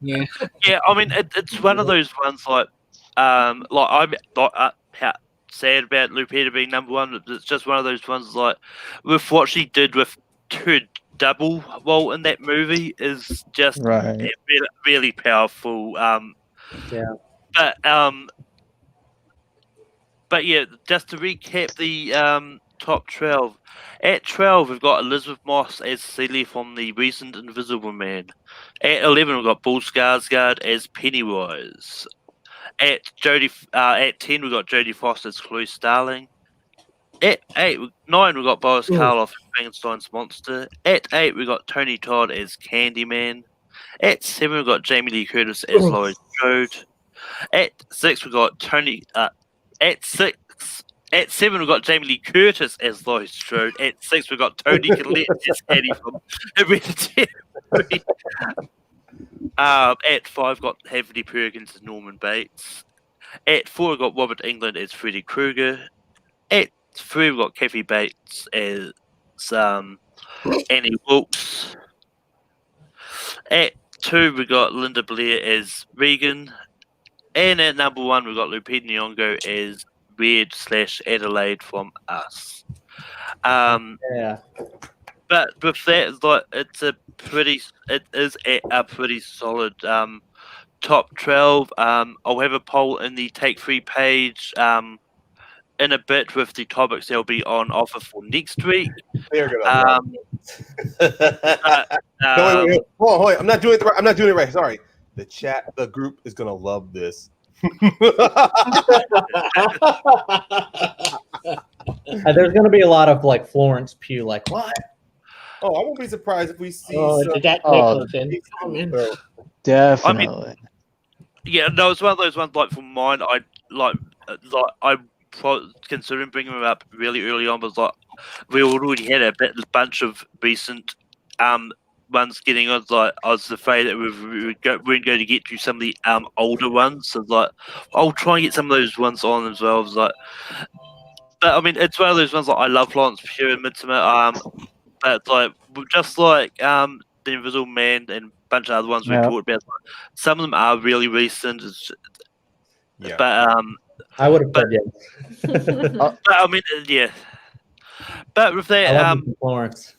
Yeah. Yeah, I mean, it's one of those ones like I'm sad about Lupita being number one. It's just one of those ones like with what she did with her double role in that movie is just Right. really, really powerful. Yeah. But yeah, just to recap the top 12. At 12, we've got Elizabeth Moss as Celie from the recent Invisible Man. At 11, we've got Paul Skarsgård as Pennywise. At 10, we've got Jodie Foster as Chloe Starling. At 9, we've got Boris Karloff as Frankenstein's monster. At 8, we've got Tony Todd as Candyman. At 7, we've got Jamie Lee Curtis as Laurie Strode. At 6, we've got At 7, we've got Jamie Lee Curtis as Laurie Strode. At 6, we've got Toni Collette as Hattie from Hereditary. At 5, we've got Anthony Perkins as Norman Bates. At 4, we've got Robert Englund as Freddy Krueger. At 3, we've got Kathy Bates as Annie Wilkes. At 2, we've got Linda Blair as Regan. And at number 1, we've got Lupita Nyong'o as Red/Adelaide from Us. Yeah. But with that, like, it is a pretty solid top 12. I'll have a poll in the Take 3 page in a bit with the topics that'll be on offer for next week. They're gonna love it. No, wait. Hold on. I'm not doing it right. Sorry. The group is gonna love this. There's going to be a lot of like Florence Pugh, like what? Oh, I won't be surprised if we see. Jack Nicholson. Oh, man. Definitely. Yeah, no, it's one of those ones. Like for mine, I'm considering bringing them up really early on, but like we already had a bunch of recent ones getting on. Like I was afraid that we weren't going to get to some of the older ones. So like I'll try and get some of those ones on as well. But I mean, it's one of those ones like I love Florence Pugh and Midsommar. But like just like The Invisible Man and a bunch of other ones we talked about, like, some of them are really recent. Yeah. But I would have said yes. but I mean, yeah. But with I that, love Florence.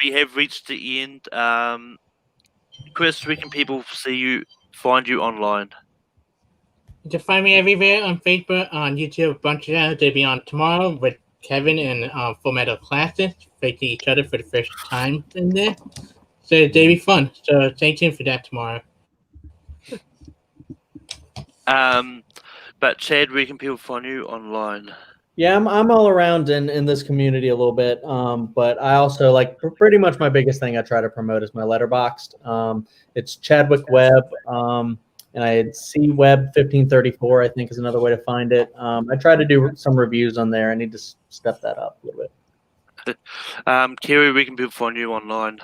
we have reached the end. Chris, where can people find you online? You can find me everywhere on Facebook, on YouTube, a bunch of that. They'll be on tomorrow with Kevin and Full Metal Classics, facing each other for the first time in there. So they'll be fun. So stay tuned for that tomorrow. But Chad, where can people find you online? Yeah, I'm all around in this community a little bit, but I also like pretty much my biggest thing I try to promote is my Letterboxd. It's Chadwick Webb, and I see Webb 1534. I think is another way to find it. I try to do some reviews on there. I need to step that up a little bit. Kerry, where can people find you online?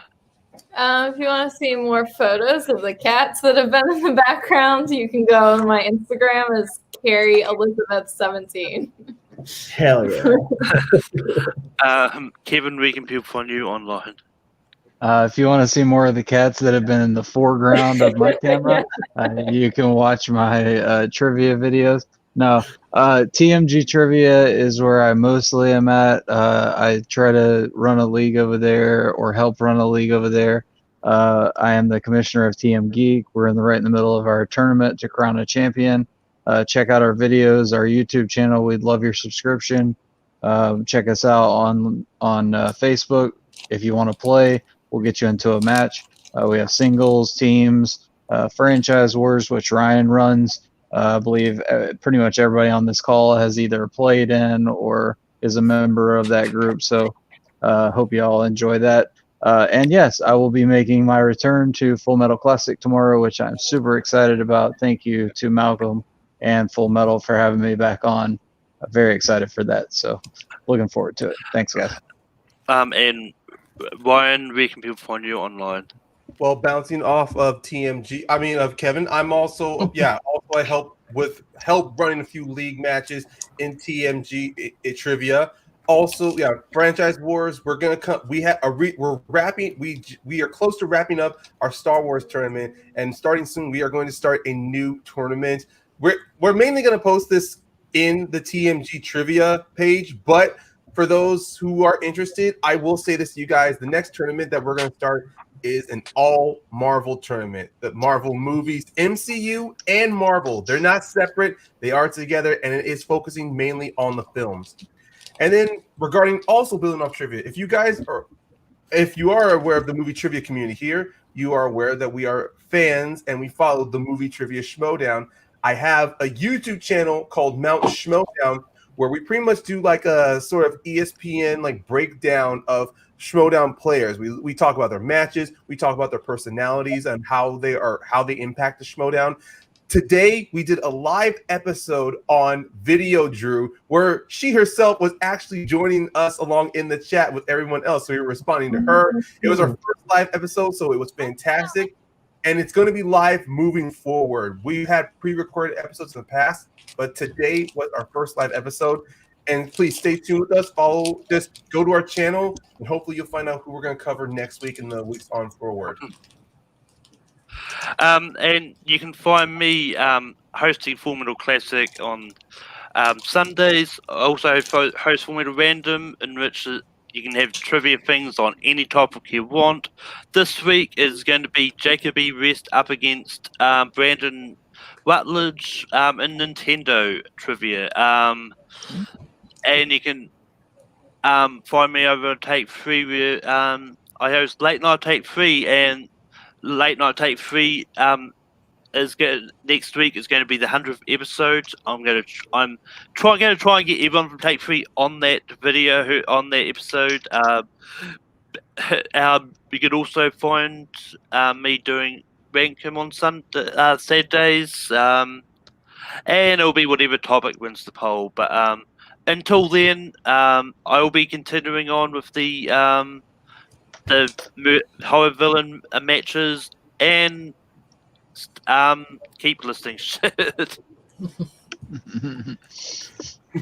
If you want to see more photos of the cats that have been in the background, you can go on my Instagram as Carrie Elizabeth 17. Hell yeah. Kevin, where can people find you online? If you want to see more of the cats that have been in the foreground of my camera, you can watch my trivia videos. No, TMG Trivia is where I mostly am at. I try to run a league over there or help run a league over there. I am the commissioner of TM Geek. We're right in the middle of our tournament to crown a champion. Check out our videos, our YouTube channel. We'd love your subscription. Check us out on Facebook. If you want to play, we'll get you into a match. We have singles, teams, franchise wars, which Ryan runs. I believe pretty much everybody on this call has either played in or is a member of that group. So hope you all enjoy that. And yes, I will be making my return to Full Metal Classic tomorrow, which I'm super excited about. Thank you to Malcolm and Full Metal for having me back on. I'm very excited for that. So looking forward to it. Thanks, guys. And Ryan, where can people find you online? Well, bouncing off of of Kevin, I'm also, I help with help running a few league matches in TMG trivia. Also, yeah, franchise wars. We're gonna come. We're wrapping. We are close to wrapping up our Star Wars tournament, and starting soon, we are going to start a new tournament. We're mainly going to post this in the TMG trivia page, but for those who are interested, I will say this to you guys: the next tournament that we're going to start is an all Marvel tournament. The Marvel movies, MCU and Marvel, they're not separate; they are together, and it is focusing mainly on the films. And then regarding also building off trivia, if you are aware of the movie trivia community here, you are aware that we are fans and we follow the movie trivia Schmodown. I have a YouTube channel called Mount Schmodown where we pretty much do like a sort of ESPN like breakdown of Schmodown players. We talk about their matches, we talk about their personalities and how they impact the Schmodown. Today, we did a live episode on Video Drew where she herself was actually joining us along in the chat with everyone else. So we were responding to her. It was our first live episode, so it was fantastic. And it's going to be live moving forward. We've had pre-recorded episodes in the past, but today was our first live episode. And please stay tuned with us. Just go to our channel, and hopefully you'll find out who we're going to cover next week and the weeks on forward. And you can find me hosting Formidable Classic on Sundays. I also host Formidable Random, in which you can have trivia things on any topic you want. This week is going to be Jacob E. Rest up against Brandon Rutledge in Nintendo trivia. And you can find me over on Take 3 where I host Late Night Take 3, and Late Night Take 3 next week is going to be the 100th episode. I'm going to try and get everyone from Take 3 on that video, on that episode. You could also find me doing Rankum on Saturdays, and it'll be whatever topic wins the poll. But until then, I will be continuing on with the horror villain matches, and keep listening shit.